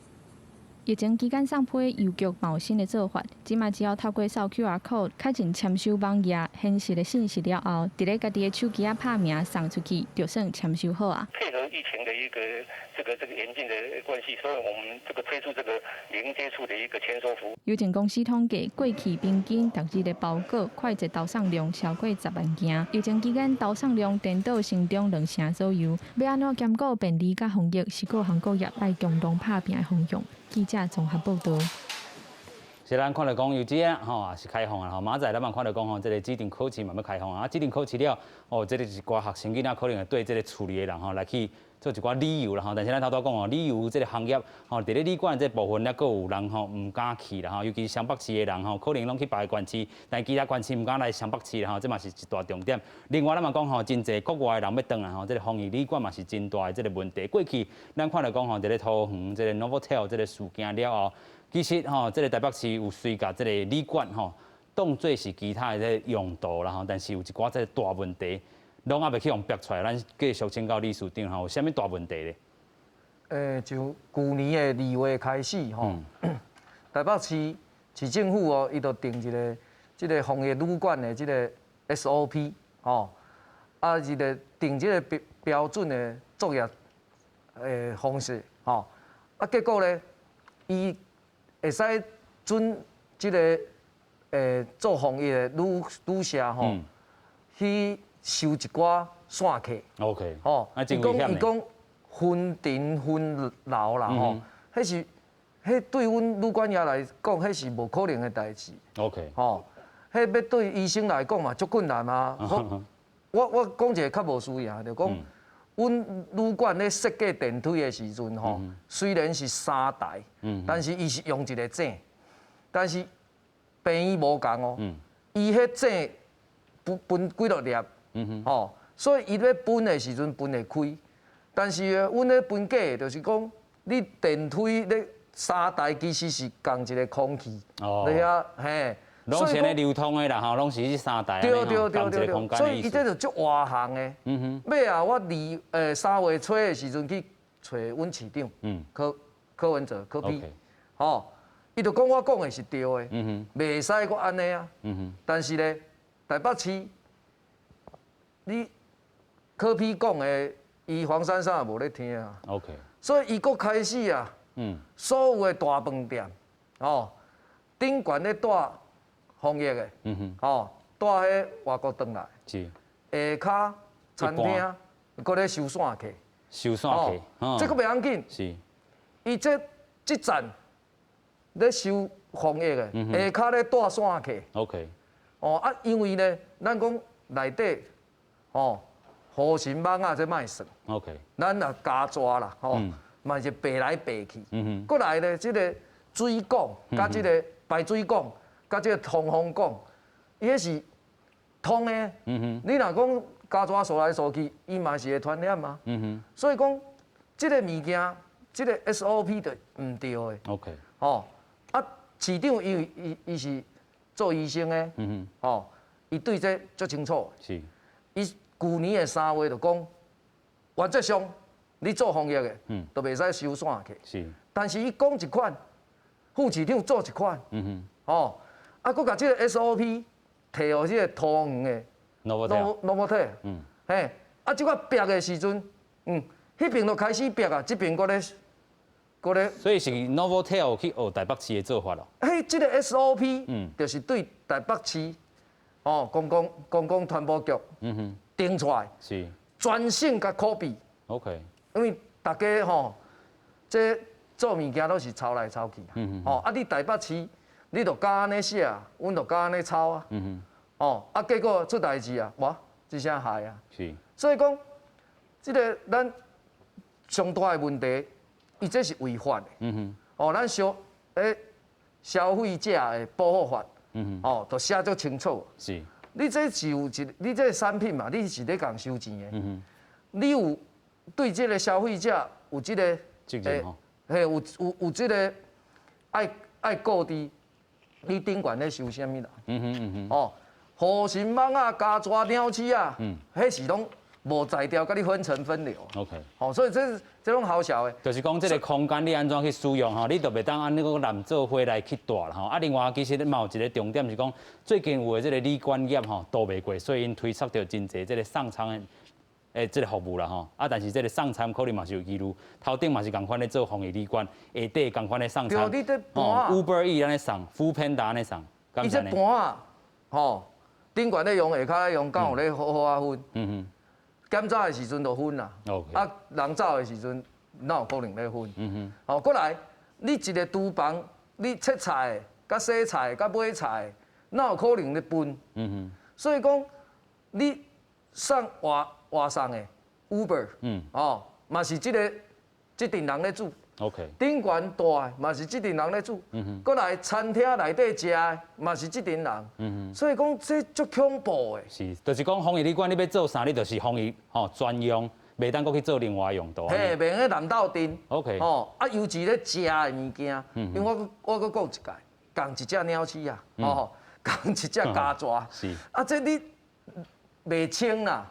疫情期间送批邮局嘛有新的做法，即卖只要透过扫 QR code 开进签收网页，显示的信息了后，伫咧家己的手机啊拍名送出去，就算签收好啊。配合疫情的一个这个严峻的关系，所以我们这个推出这个零接触的一个签收服务。邮政公司统计，过去平均逐日的包裹快捷投送量超过10万件，疫情期间投送量颠倒成长2成左右。要安怎兼顾便利甲防疫，是各行各业爱共同拍拼的方向。记者综合报道。是咱看到讲有这吼也是开放啊，吼明仔咱嘛看到讲吼，这个指定考试嘛要开放啊，指定考试了，哦，这个一寡学生囡仔可能会对这个处理的人吼来去做一寡理由啦吼，但是咱头拄讲哦，理由这个行业吼，伫咧旅馆这部分咧，阁有人吼唔敢去啦吼，尤其是湘北市的人吼，可能拢去别个县市，但其他县市唔敢来湘北市啦吼，这嘛是一大重点。另外咱嘛讲吼，真侪国外的人要转来吼，这个防疫旅馆嘛是真大的这个问题。过去咱看到讲吼，伫咧桃园这个 Novotel 这个事件了后。其实吼，这个台北市有随甲这个旅馆吼，当做是其他的用途啦吼，但是有一寡这个大问题，拢还袂去用逼出来。咱继续请教理事长吼，有啥物大问题咧？就去年的2月开始吼，台北市政府哦，伊就定一个这个防疫旅馆的这个 SOP 吼，啊，一个定这个标准的作业方式吼，啊，结果咧，伊会使准即个做防疫的旅社吼，去收一寡线客。OK。吼，伊讲分庭分楼啦吼，迄对阮旅馆业来讲，迄是无可能的代志。OK。吼，迄要对医生来讲嘛，足困难啊。我讲一个较无需要，就讲。阮旅馆咧设计电梯的时阵吼，虽然是3台，但是伊是用一个井，但是病院无共哦，伊迄井分几落粒，吼，所以伊咧分的时阵分会开，但是阮咧分假就是讲，你电梯咧3台其实是共一个空气，你遐嘿。拢是咧流通的啦吼，拢是去3台对，所以伊这就足外行的。尾啊，我3月初的时阵去找阮市长，柯文哲、柯 P， 吼，伊就讲我讲的是对的，袂使阁安尼啊。但是咧，台北市，你柯 P 讲的，伊黄珊珊也无咧听啊。OK。所以伊阁开始啊，所有的大饭店，吼，顶悬咧带。防疫的，吼，带迄外国转来，是，下骹餐厅，搁咧收线客，收线客，这个袂要紧，是，伊这站咧收防疫的，下骹咧带线客 ，OK，哦啊，因为呢，咱讲内底，吼，护城网啊，这卖算 ，OK，咱也加抓啦，吼，嘛是爬来爬去，过来呢，这个水管甲这个排水管。甲这个通风管，伊迄是通的。你若讲加抓扫来扫去，伊嘛是会传染嘛。所以讲，这个物件，这个 SOP 就唔对的。OK。吼，啊，市长伊是做医生的，吼，伊对这足清楚。是。伊去年的3月就讲，原则上你做防疫的，就袂使收线客。是。但是伊讲一款，副市长做一款。吼。啊，佮甲即个 SOP 摕互即个桃园的 Novotel，嘿，啊，即个逼的时阵，迄边就开始逼啊，即边佮咧，所以是 Novotel 去学台北市的做法咯。嘿，即个 SOP，就是对台北市，哦，公共传播局，定出来，是专省甲可比 ，OK， 因为大家吼，这做物件都是抄来抄去，哦，啊，你台北市。你就敢安尼写，阮就敢安尼抄啊。哦，啊，结果出代志啊，哇，一声害啊。是。所以讲，这个咱上大的问题，伊这是违法的。哦，咱消费者的保护法，哦，都写足清楚。是。你这是有你这产品嘛，你是咧共收钱的。你有对这个消费者有这个，嘿，有这个爱顾伫。你顶悬咧收啥物啦？哦，护城网啊、加抓鸟鼠啊，迄是拢无在调，甲你分层分流。OK。哦，所以这种好小的。就是讲这个空间你安怎去使用吼，你就袂当按那个南做伙来去大啦吼。啊，另外其实嘛有一个重点是讲，最近有的这个旅馆业吼都袂过，所以因推出着真侪这个送餐的这个服务啦吼。啊，但是这个送餐可能嘛是有记录，头顶嘛是共款咧做防疫旅馆，下底共款咧送餐。对，你这盘啊 ，Uber Eats 安尼送，Foodpanda 安尼送，伊这盘啊，吼，顶悬咧用，下骹咧用，敢有咧好啊分。减早的时阵就分啦，啊，人走的时阵哪有可能咧分？哦，过来，你一个厨房，你切菜、甲洗菜、甲买菜，哪有可能咧分？所以讲，你送外送的 Uber， 哦，嘛是这阵人咧煮。OK。顶悬大的嘛是这阵人咧煮。过来餐厅内底食的嘛是这阵人。所以讲这足恐怖的。是，就是讲防疫旅馆你要做啥，你就是防疫专用，袂当搁去做另外用途。嘿，袂用南斗阵。OK。哦，啊，尤其咧食的物件，因为我搁讲一届，共一只鸟鼠啊，哦，共一只家蛇。是。啊，这你袂清啦。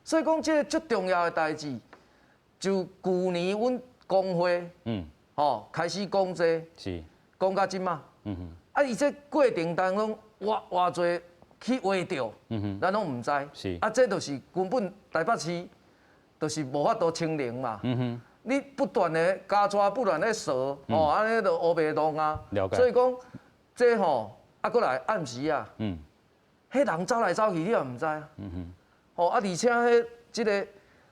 所以讲这足重要的代志，就去年阮工会，开始讲这，是，讲到即嘛，啊，伊这过程当中，偌侪去画着，咱拢唔知，是，啊，这就是根本台北市，就是无法度清零嘛，你不断的加抓，不断的扫，安尼就乌白弄啊，所以讲这吼，啊，过来暗时啊，迄人走来走去，你也唔知啊，啊，而且迄即个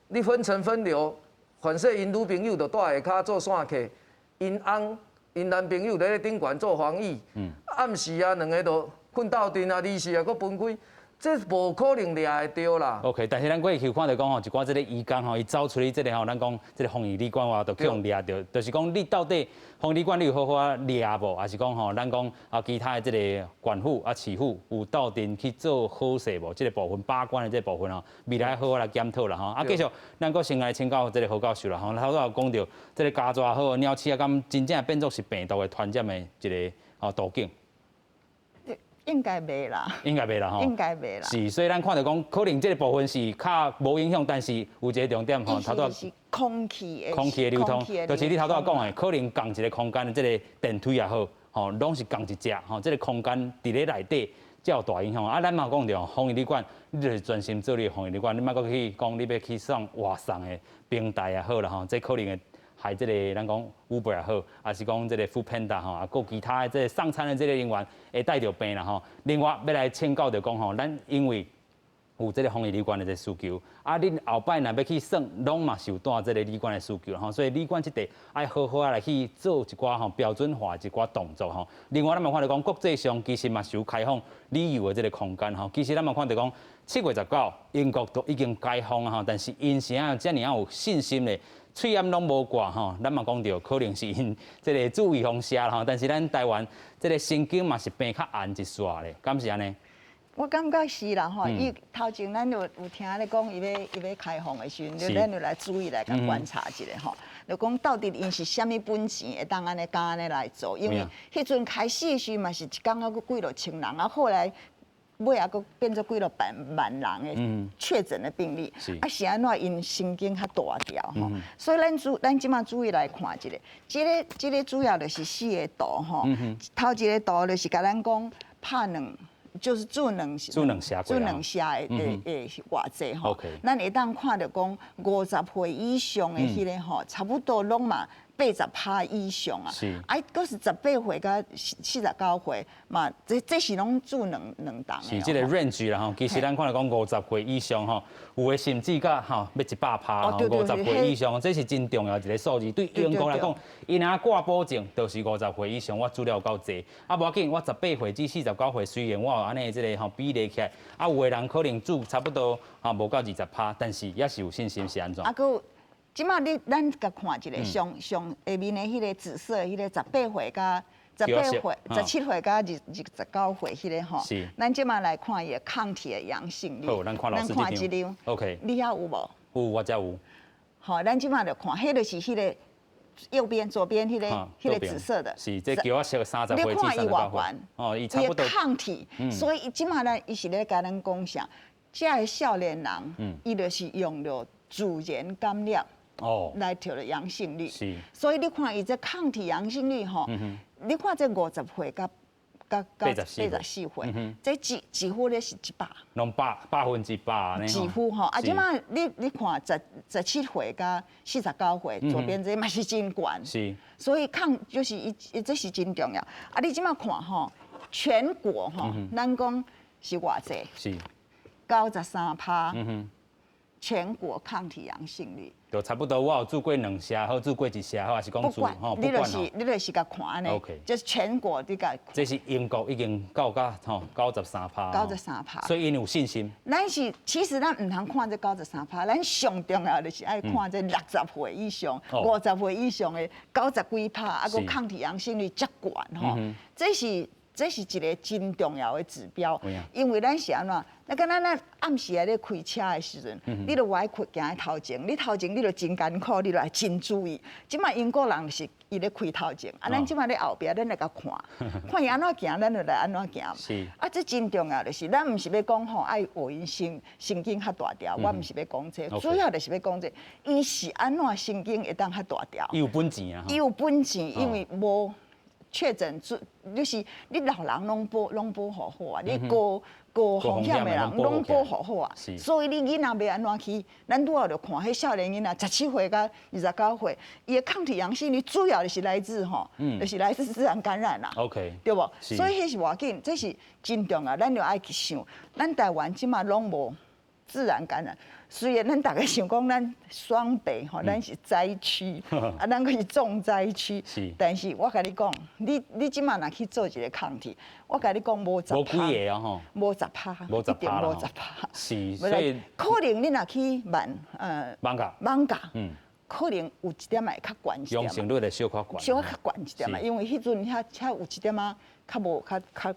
你分层分流。反正因女朋友就住下骹做线客，因翁、因男朋友咧顶悬做防疫，暗时啊两个就困斗阵啊，二时啊搁分开，这无可能掠会着啦。OK， 但是咱过去看到讲吼，一寡这个移工吼，伊走出去这个吼，咱讲这个防疫旅馆话，就去用掠着，就是讲你到底防疫旅馆你有好好掠无，还是讲吼，咱讲啊其他的这个管府啊市府有斗阵去做好势无？这个部分把关的这部分吼，未来好好来检讨啦吼。啊，继续咱搁先来请教这个何教授啦吼，头拄有讲到这个家蛇好鸟鼠啊，敢真正变作是病毒的传染的一个途径。应该袂啦，应该袂啦吼，应该袂啦。是，所以咱看到讲，可能这个部分是较无影响，但是有一个重点吼，头拄是空气的流通，就是你头拄讲的，可能共一个空间的这个电梯也好，吼，拢是共一只吼，这个空间伫咧内底才有大影响。啊，咱嘛讲着防疫旅馆，你就是专心做你的防疫旅馆，你莫搁去讲你要去送外送的平台也好啦吼，这可能会害这个咱讲 Uber 也好，还是讲这个 Foodpanda 吼，啊，佮其他的这个送餐的这个人员会带着病啦吼。另外要来请教就讲吼，咱因为有这个防疫旅馆的这需求，啊，恁后摆若要去算，拢嘛是有带这个旅馆的需求吼，所以旅馆这块爱好好来去做一寡吼标准化一寡动作吼。另外咱嘛看到讲国际上其实嘛是有开放旅游的这个空间吼，其实咱嘛看到讲7月19英国都已经开放啊吼，但是因是啊遮尔有信心的。喙炎拢无挂吼，咱嘛讲着可能是因这个注意风险吼，但是咱台湾这个神经嘛是变较暗一撮咧，敢是安尼？我感觉是啦吼，伊头前咱有听咧讲，伊要开放的时阵，咱就来注意来甲观察一下吼，就讲到底因是虾米本钱会当安尼敢安尼来做，因为迄阵开始的时嘛是一天啊，佫几落千人啊，后来。尾啊，佫变做几落万人的确诊的病例，啊是安怎因神经较大条吼，所以咱即马注意来看一下，这个主要就是4个度吼，头一个度就是甲咱讲拍两，就是做两下的偌济吼，咱会当看到讲50岁以上的迄个吼，差不多拢嘛。80%以上啊，哎，佫是18岁甲49岁嘛，这是拢住两档的。是这个 range 啦吼，其实咱看到讲50岁以上吼，有的甚至甲吼要100%吼，50岁以上，这是真重要一个数字。对英国来讲，因若挂保证就是50岁以上，我资料够济，啊无要紧，我18岁至49岁虽然我有安尼这个吼比例起来，啊有的人可能住差不多吼无到20%，但是也是有信心是安怎？即马咱甲看一个上下面的迄个紫色，迄个18岁甲17岁甲29岁迄个吼，咱即马来看伊的抗体的阳性率。好，咱看老师这张。OK。你遐有无？有，我遮有。好，咱即马就看，迄就是迄个右边、左边迄个紫色的。是，这叫我写30岁至39岁。哦，伊差不多。伊的抗体，所以即马咱伊是咧甲咱讲啥？这个少年人，伊就是用了自然感染来调了阳性率。是，所以你看伊这抗体阳性率吼，你看这50岁甲84岁，这几乎咧是100，拢100%呢。几乎吼，啊，即马你看17岁甲49岁，左边这嘛是真悬。是，所以就是这是真重要。啊，你即马看吼，全国吼，咱讲是偌济？是93%。全国抗体阳性率，就差不多。我有做过2下，或做过1下，还是讲做吼，你就是甲看安尼，就是全国你甲。这是英国已經到吼93%。93%，所以因有信心。其實咱唔通看這93%，咱上重要就是愛看這60歲以上、50歲以上的90幾%，啊個抗體陽性率則懸吼，這是一個真重要的指標，因為咱是安怎？那敢咱暗時咧開車的時陣，你著愛行喺頭前，你頭前你著真艱苦，你著愛真注意。即馬英國人是伊咧開頭前，啊，咱即馬咧後壁，咱來甲看伊安怎行，咱就來安怎行。是。啊，這真重要就是，咱毋是要講吼愛學因神經較大條，我毋是要講這，主要就是要講這，伊是安怎神經會當較大條。伊有本錢啊。伊有本錢，因為無。確診就是你老人攏保護好啊，你高風險的人攏保護好啊，所以你囡仔要安怎去？咱拄好就看迄少年囡仔17歲到29歲，伊的抗體陽性率主要就是來自吼，就是來自自然感染啦。OK， 對無？所以迄是偌緊，這是真重要，咱就愛去想，咱台灣即馬攏無自然感染。虽然咱大家想讲咱双北吼，咱是灾区，啊，咱可是重灾区，但是我甲你讲，你即马若去做一个抗体，我甲你讲无10%，无几个啊吼，无10%，无10%啦，无10%，是，所以可能你若去艋舺，可能有一點會較懸一點，陽性率會小可懸，小可較懸一點啊，因為迄陣遐有一點啊，較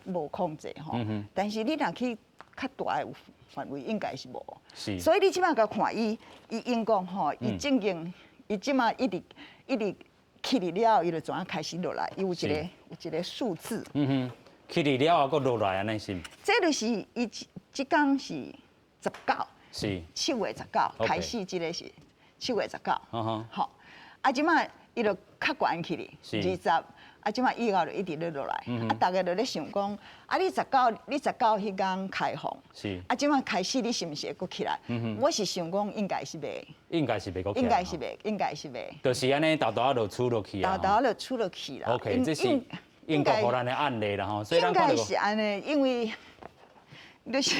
無控制吼，但是你若去較大的範圍應該是無，所以你即馬甲看伊英國吼，伊正經，伊即馬一直起嚟了，伊就怎樣開始落來，有一個數字。起嚟了啊，佫落來安尼是？這就是伊即天是19，是7月19開始，即個是7月19。好，啊，即馬伊就較懸起嚟，20。啊，即馬以後就一直咧落來，啊，大家就咧想講，啊，你19迄天開放，是，啊，即馬開始你是毋是會佫起來？我是想講應該是袂，應該是袂佫起來，應該是袂，就是安尼，豆豆就出落去啊，豆豆就出落去啦。OK， 這是英國荷蘭的案例啦吼，所以應該是安尼，因為。就是，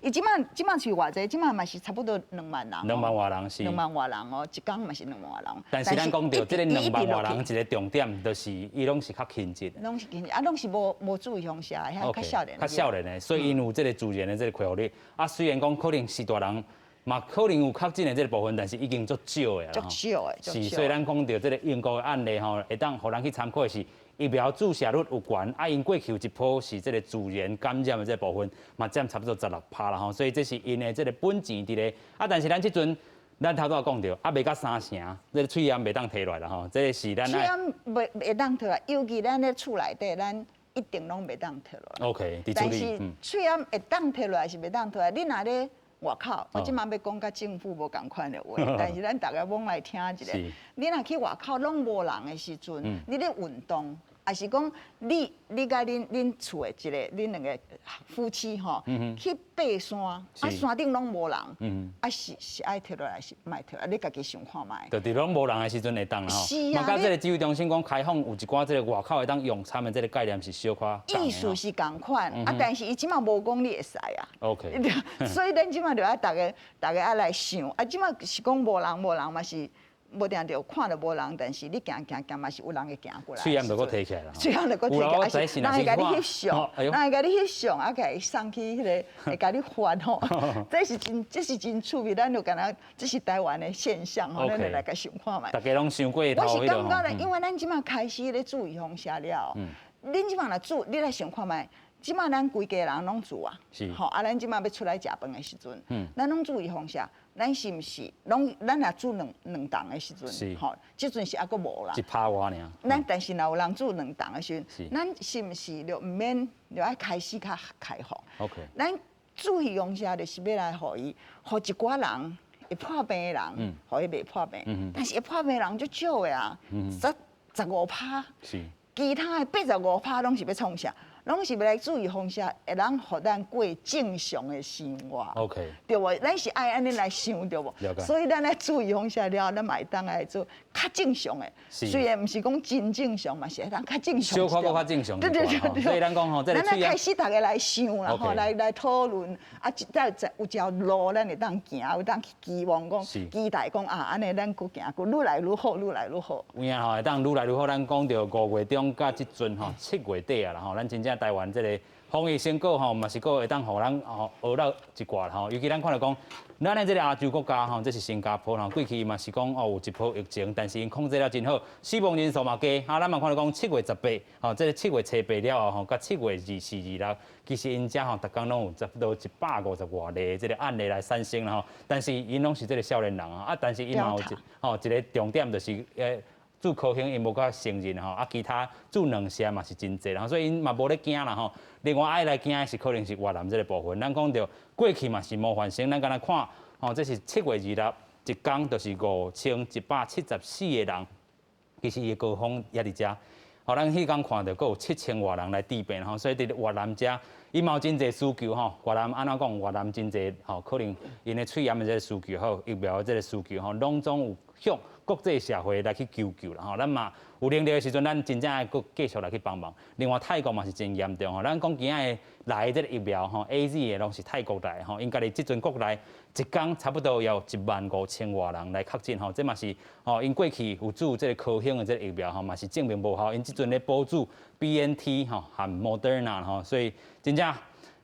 伊即馬是偌濟，即馬嘛是差不多2萬人。2萬外人是。2萬外人哦，一天嘛是2萬外人。但是咱講到即個2萬外人一個重點，就是伊攏是較輕質。攏是輕質，啊，攏是無注意鄉下，遐較少年。較少年的，所以因有即個自然的即個恢復率。啊，雖然講可能是大人，嘛可能有確診的即個部分，但是已經足少的啦。足少的。是，所以咱講到即個英國的案例吼，會當互咱去參考的是。疫苗注射率有懸，啊，因過去有一波是這個自然感染的這個部分，嘛佔差不多16%啦吼，所以這是因的這個本錢佇咧。啊，但是咱這陣，咱頭拄也講到，啊，未到3成，這個喙炎未當摕落來啦吼，這個是咱。喙炎未當摕來，尤其咱咧厝內底，咱一定攏未當摕落來。OK，但是喙炎會當摕落來是未當摕來，你若咧外口，我即馬要講甲政府無共款的話，但是咱大家往來聽一下，你若去外口攏無人的時陣，你咧運動。還是講你甲恁厝的一個恁兩個夫妻吼，去爬山，啊山頂攏無人，啊是愛摕落來是賣摕，啊你家己想看覓。就佇攏無人的時陣會當啦吼。是啊。嘛，甲這個指揮中心講開放有一寡這個外口會當用餐的這個概念是小可。意思是共款，啊但是伊即馬無講你會使啊。OK。所以咱即馬就愛大家愛來想，啊即馬是講無人嘛是。無定着看到無人，但是你行嘛是有人會行過來。喙炎就佫提起來啦。喙炎就佫提起來，人會甲你翕相，人會甲你翕相，啊，甲伊送去迄個，會甲你發吼。這是真趣味，咱就敢若這是台灣的現象吼，咱就來甲想看覓。大家攏想過頭。我是感覺咧，因為咱即馬開始咧注意風險了，恁即馬若注，你來想看覓。即馬咱規家人攏住啊，吼啊！咱即馬要出來食飯的時陣，咱攏注意風險，咱是毋是攏咱若煮兩檔的時陣，吼，即陣是抑佫無啦。1%瓦爾。咱但是若有人煮2檔的時陣，咱是毋是就毋免就愛開始較開放？ OK。咱注意用下就是要来互伊，互一寡人会破病的人，互伊袂破病。但是会破病的人就少的啊，15%。是。其他的85%拢是要创啥？拢是要来注意风险，会让互咱过正常的生活。OK， 对无？咱是爱安尼来想，对无？了解。所以咱来注意风险了，咱嘛会当来做较正常的。虽然毋是讲真正常嘛，是会当较正常。小可较正常。对。所以咱讲吼，咱来开始大家来想啦，吼，来讨论，啊，再有一条路，咱会当行，有当期望讲，期待讲啊，安尼咱佫行，佫愈来愈好，愈来愈好。有影吼，会当愈来愈好。咱讲到5月中甲即阵吼，7月底啊啦吼，咱真正台湾这个防疫成果吼，嘛是个会当互咱吼学到一寡啦吼。尤其咱看到讲，咱的这个亚洲国家吼，这是新加坡吼，过去嘛是讲哦有一波疫情，但是因控制了真好，死亡人数嘛低。咱嘛看到讲7月18，吼，这个7月初8了后吼，甲7月24、26，其实因遮吼，逐工拢有差不多150外例这个案例来产生啦吼。但是因拢是这个少年人啊，但是因嘛有一个重点就是注科兴因无甲承认吼，其他注两项嘛是真济啦，所以因嘛无咧惊啦吼。另外爱来惊的是可能是越南这个部分，咱讲到过去嘛是模范生，咱敢若看吼，这是7月26一天就是5174个人，其实伊高峰也伫遮。吼，咱迄天看到佫有7000外人来治病吼，所以伫越南遮，伊嘛有真济需求吼。越南安怎讲？越南真济吼，可能因的肺炎的这个需求吼，疫苗的这个需求吼，拢总有向国际社会来去求救啦吼。咱嘛有能力的时阵，咱真正爱佫继续来去帮忙。另外泰国嘛是真严重吼，咱讲今仔来这个疫苗吼 ，AZ 的拢是泰国来吼，因家己即阵国内一天差不多要15000外人来确诊吼，这嘛是吼，因过去有注这个科兴的这个疫苗吼，嘛是证明无效，因即阵咧补助 BNT 吼和 Moderna 吼，所以真正。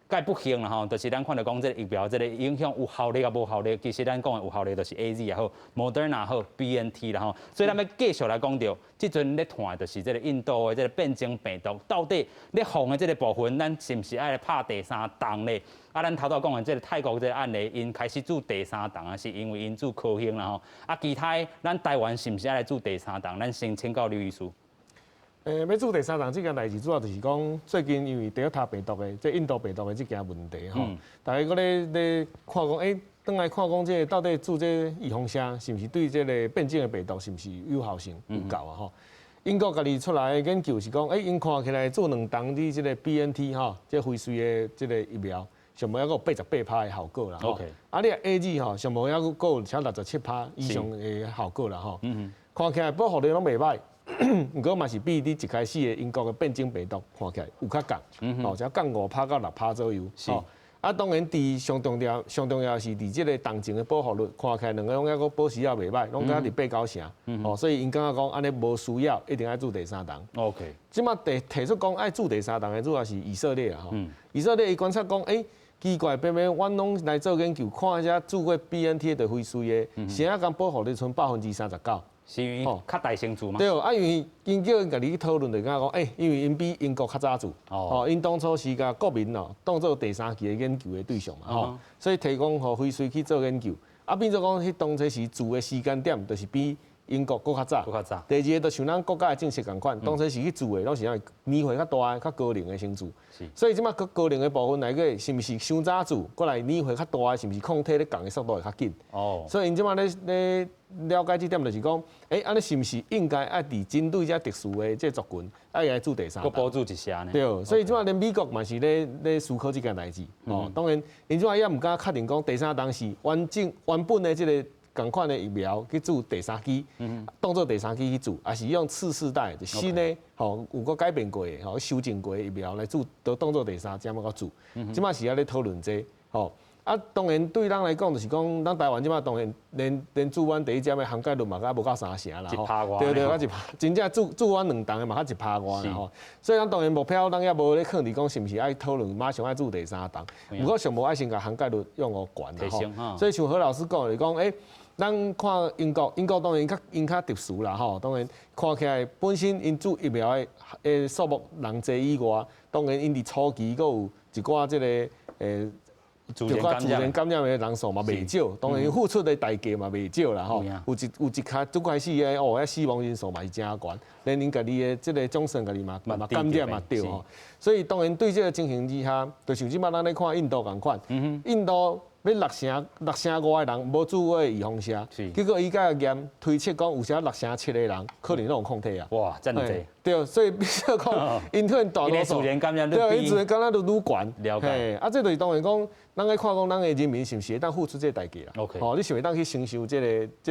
介不幸啦吼，就是咱看到讲这个疫苗这个影响有效力啊无效力，其实咱讲的有效力就是 AZ 也好 ，Moderna 也好 ，BNT 啦吼，所以咱要继续来讲到，即阵咧谈的就是这个印度的这个变种病毒，到底咧防的这个部分，咱是毋是爱来拍第3档咧？啊，咱头头讲的这个泰国这个案例，因开始做第3档啊，是因为因做科兴啦吼，啊，其他咱台湾是毋是爱来做第3档？咱先请教刘医师。要做第3档，这件代志主要就是讲，最近因为Delta病毒的，即印度病毒的这件问题吼，大家搁咧看讲，转来看讲，这到底做这预防针是毋是对这个变种的病毒是毋是有效性有够啊吼？英国家己出来的研究是讲，因看起来做2档的这个 BNT 吼，这辉瑞的这个疫苗，上无还有88%的效果啦吼。啊，你AZ 吼，上无还有超67%以上的效果啦吼。看起来保护力拢袂歹。不过嘛是比你一开始的英国的变种病毒看起来有较降，只降5%到6%左右。啊，当然上重要是伫这个动静的保护率，看起来2个拢还佫保持也袂歹，拢敢伫8-9成。所以因感觉讲安尼无需要一定要做第3档。OK。即马提出讲爱做第3档的主要是以色列啊吼。以色列伊观察讲，奇怪，偏偏阮拢来做研究，看一下做过 BNT 的辉瑞的，现在讲保护率剩39%。是因为较大成做吗？对，因为因叫因家己去讨论，就讲因为因比英国较早做，因当初是甲国民当做第3期的研究的对象嘛，所以提供互辉瑞去做研究，变做讲迄当初是做的时间点，就是比英国搁较早。第二个就像咱国家的政策共款，当初是去做的，拢是因为年岁较大、较高龄的先做。所以即马高龄的部分来个，是毋是伤早做？过来年岁较大的，是毋是抗体咧降的速度会较紧？所以因即马咧了解这点，就是讲，安尼是毋是应该爱伫针对这特殊的这族群，爱来做第3档？搁补助一下呢？对，所以即马连美国嘛是咧思考这件代志。当然，因即马也毋敢确定讲第3档是原本的这个同款的疫苗去做第3期，当做第3期去做，还是用次世代就新的有个改变过的修正过的疫苗来做，都当做第3，这么个做。即马是要咧讨论这当然对咱来讲，就是讲咱台湾即马当然连做阮第1针的涵盖率嘛，无到3成啦。对，较1%，真正做阮2档的嘛，较1%外啦吼。所以咱当然目标，咱也无咧考虑讲是毋是爱讨论马上爱做第3档。不过上无爱先甲涵盖率用互悬吼。所以像何老师讲，就是讲咱看英国当然因较特殊啦吼。当然看起来本身因做疫苗的数目人济以外，当然因伫初期佫有一寡即个就甲自然感染的人数嘛袂少，当然付出的代价嘛袂少啦吼。有一卡拄开始的哦，死亡人数嘛是真悬，连您家己的这个终身家己嘛感染嘛对吼。所以当然对这个情形之下，就像即摆咱咧看印度共款，印度要6成5的人无注过预防针，结果伊甲验推测讲有些6成7的人可能拢有抗体啊。哇，真济。对，所以必须要讲，因可能大多数，对，因自然感染率愈悬。了解。啊，这就是当然讲，咱来看讲，咱的人民是毋是会当付出这代价啦 ？OK。哦，你是会当去承受这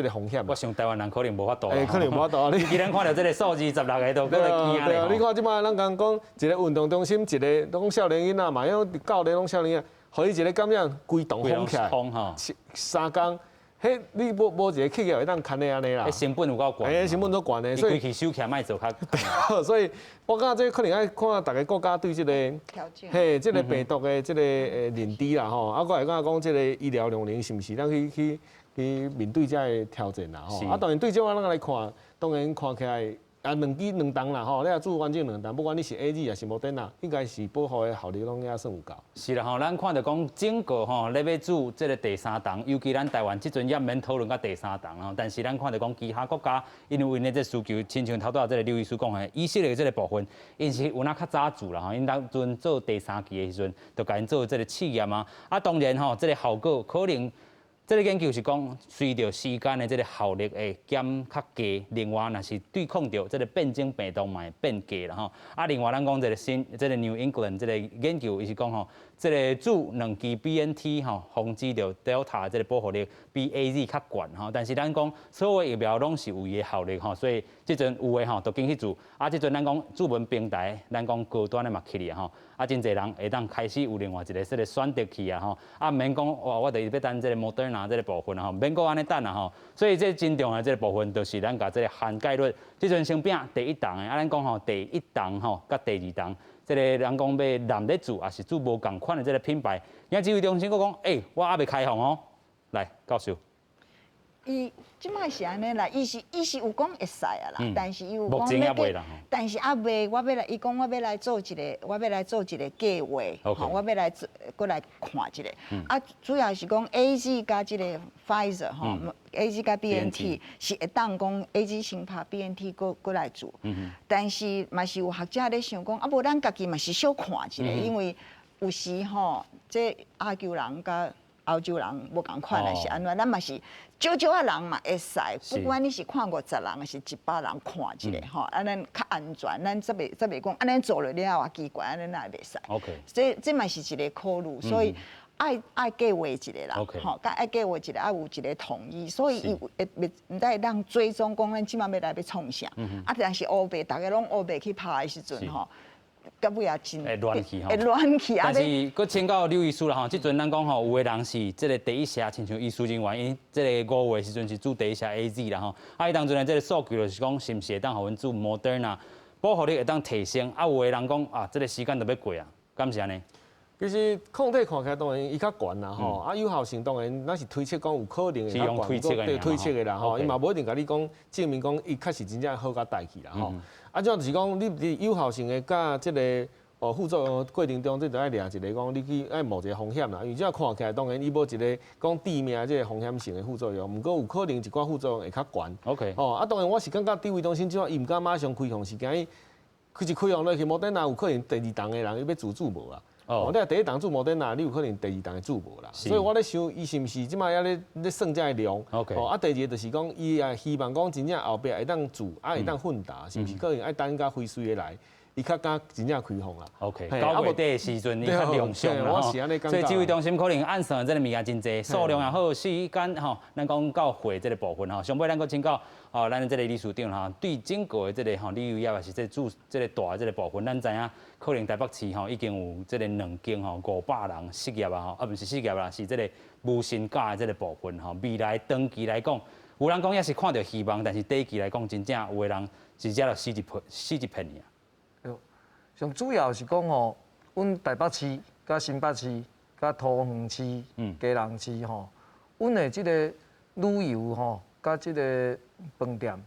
个风险？我想台湾人可能无法度。可能无法度。你既然看到这个数字16个都搁来惊咧。对啊，你看即摆咱讲一个运动中心，一个拢少年囡仔嘛，因为教练拢少年仔，互伊一个感染，规栋封起来，3工。迄你无一个企业会当牵的安尼啦，成本有够悬，成本都悬的，所以规气收起来卖做较。所以我感觉这可能要看大家国家对这个这个病毒的这个认知啦吼，啊，我会讲这个医疗量能是毋是咱去面对这个挑战啦吼。啊，当然对这咱来看，当然看起来。两档啦吼，你也注完这2档，不管你是 AZ 还是莫德纳，应该是保护的效力拢也算有够。是啦吼，咱看到讲整个吼，你要注这个第3档，尤其咱台湾即阵也免讨论到第3档吼，但是咱看到讲其他国家，因为因的这需求，亲像头拄这个刘医师讲的，以色列的这个部分，因是有哪较早做啦吼，因当阵做第3期的时阵，就甲因做这个试验啊，啊当然吼，这个效果可能。这个研究是讲，随着时间的这个效力会减较低，另外若是对抗着这个变种病毒嘛会变低啦吼。啊，另外咱讲这个这个 New England 这个研究，伊是讲吼，这个注2期 BNT 吼，防止着 Delta 这个保护力比 AZ 较悬吼。但是咱讲所有疫苗拢是有伊的效力吼，所以即阵有诶吼，都紧去做。啊，即阵咱讲注文平台，咱讲高端的嘛起哩吼。啊，真侪人会当开始有另外一个这个选择去啊吼，啊免讲哇，我就是要等这个 Moderna 这个部分啊吼，免讲安尼等啊吼，所以这真重要的这个部分，就是咱甲这个涵盖率，即阵先拼第1档的，啊咱讲吼第1档吼，甲第2档，这个人讲要揽得住，也是做无共款的这个品牌。因指挥中心佫讲，我还未开放哦，来教授。伊即摆是安尼啦，伊是有讲会使啊啦，但是伊有讲要给，但是未，我要来，伊讲我要来做一个，我要来做一个计划，我要来过来看一个。啊，主要是讲 AZ 加即个 Pfizer 吼，AZ 加 BNT 是会当讲 AZ 先拍 BNT 过来做，但是嘛是有学者咧想讲，啊无咱家己嘛是小看一个，因为有时吼，这亚洲人甲欧洲人无共款的是安怎，咱嘛是。少啊人嘛会使，不管你是看50人还是100人看一个吼，安尼较安全，咱则袂讲安尼做了也奇怪，安尼那也袂使。OK， 这嘛是一个考虑，所以爱计划一个啦，吼，甲爱计划一个，爱有一个统一，所以伊会唔得让追踪讲咱即马要来要创啥，啊，但是乌白大家拢乌白去拍的时阵吼。到尾也真会乱去吼，会乱去。但是佫请教刘医师啦吼，即阵咱讲吼，有个人是即个第1社，亲像医师人员，因即个5月时阵是做第1社 AZ 啦吼，啊，伊当阵的即个数据就是讲，是毋是会当互阮做 Moderna， 保护力会当提升，啊，有个人讲啊，即个时间就要过啊，敢是安尼？其实抗体看起来当然伊较悬啦吼，啊有效性当然咱是推测讲有可能会较悬，对推测的啦吼，伊嘛无一定甲你讲证明讲伊确实真正好甲带去啦吼。啊，主要就是讲你伫有效性的甲即个副作用过程中，这就爱掠一个讲你去爱冒一个风险啦。因为这看起来当然伊无一个讲致命即个风险性的副作用，毋过有可能一寡副作用会较悬。OK。啊当然我是感觉指挥中心即摆伊毋敢马上开放时间，伊开放落去，莫等下有可能第2档的人伊要自主无啊。你第1档做莫德纳，你有可能第2档会做无啦。所以我咧想，伊是毋是即摆也咧算这个量？啊，第2个就是讲，伊也希望讲真正后壁会当做，会当混搭，是毋是可能爱等甲飞水的来，伊较敢真正开放啦。OK， 9月底的时阵，伊较量上啦吼。所以指挥中心可能按算这个物件真济，数量也好，时间吼，咱讲到会这个部分吼，上尾咱佫请教咱这个理事长哈，对整个的这个旅游业也是这主这个大的这个部分，咱知影可能台北市已经有这个2间500人失业啊不是失业啦，是这个无薪假的这个部分未来长期来讲，有人讲也是看到希望，但是短期来讲，真正有的人直接就死一片啊。上主要是讲阮台北市、甲新北市、甲桃园市、基隆市阮的这个旅游甲这个饭店，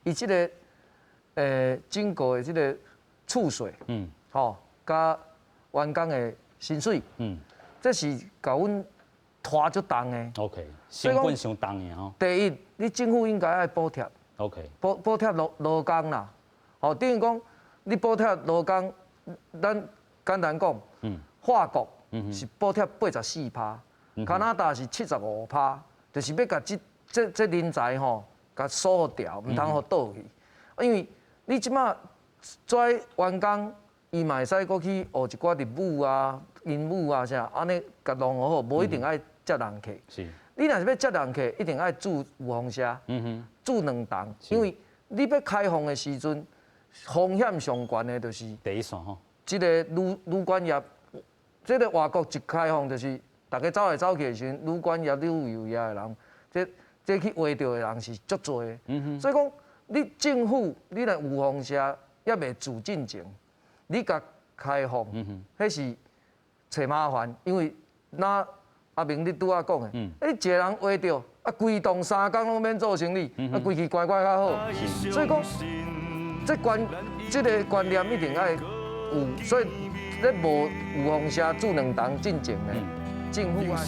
伊这个整个的这个厝税，甲员工的薪水，这是甲阮拖足重的。OK， 成本上重的吼。第一，你政府应该爱补贴。OK。补贴劳工啦，吼，等于讲你补贴劳工，咱简单讲，法国是补贴84%，加拿大是75%，就是要甲这人才吼，甲锁掉，唔通互倒去。因为你即马做员工，伊嘛会使过去学一寡日语啊、英语啊啥，安尼甲弄好，无一定爱接人客。是。你若是要接人客，一定爱住有风车，住2栋，因为你要开放的时阵，风险上悬的就是第一线吼。这个旅馆业，这个外国一开放就是大家走来走去的时阵，旅馆业、旅游业的人，这去划到的人是足多的。所以讲，你政府你若有风车也未自进前，你甲开放，迄是找麻烦，因为那阿明你拄仔讲的，你一个人划到，啊规栋3工拢免做生意，啊规气乖乖较好。所以讲，这个观念一定爱有，所以咧无有风车住2栋进前的，政府啊。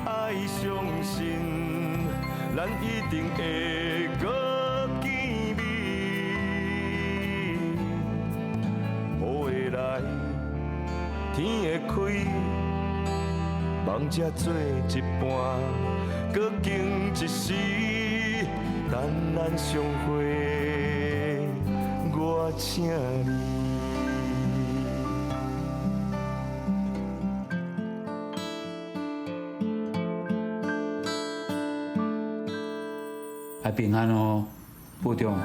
爱相信，咱一定会搁见面。雨会来，天会开，梦才做一半，搁经一时，等咱相会，我请你。平安哦，部长，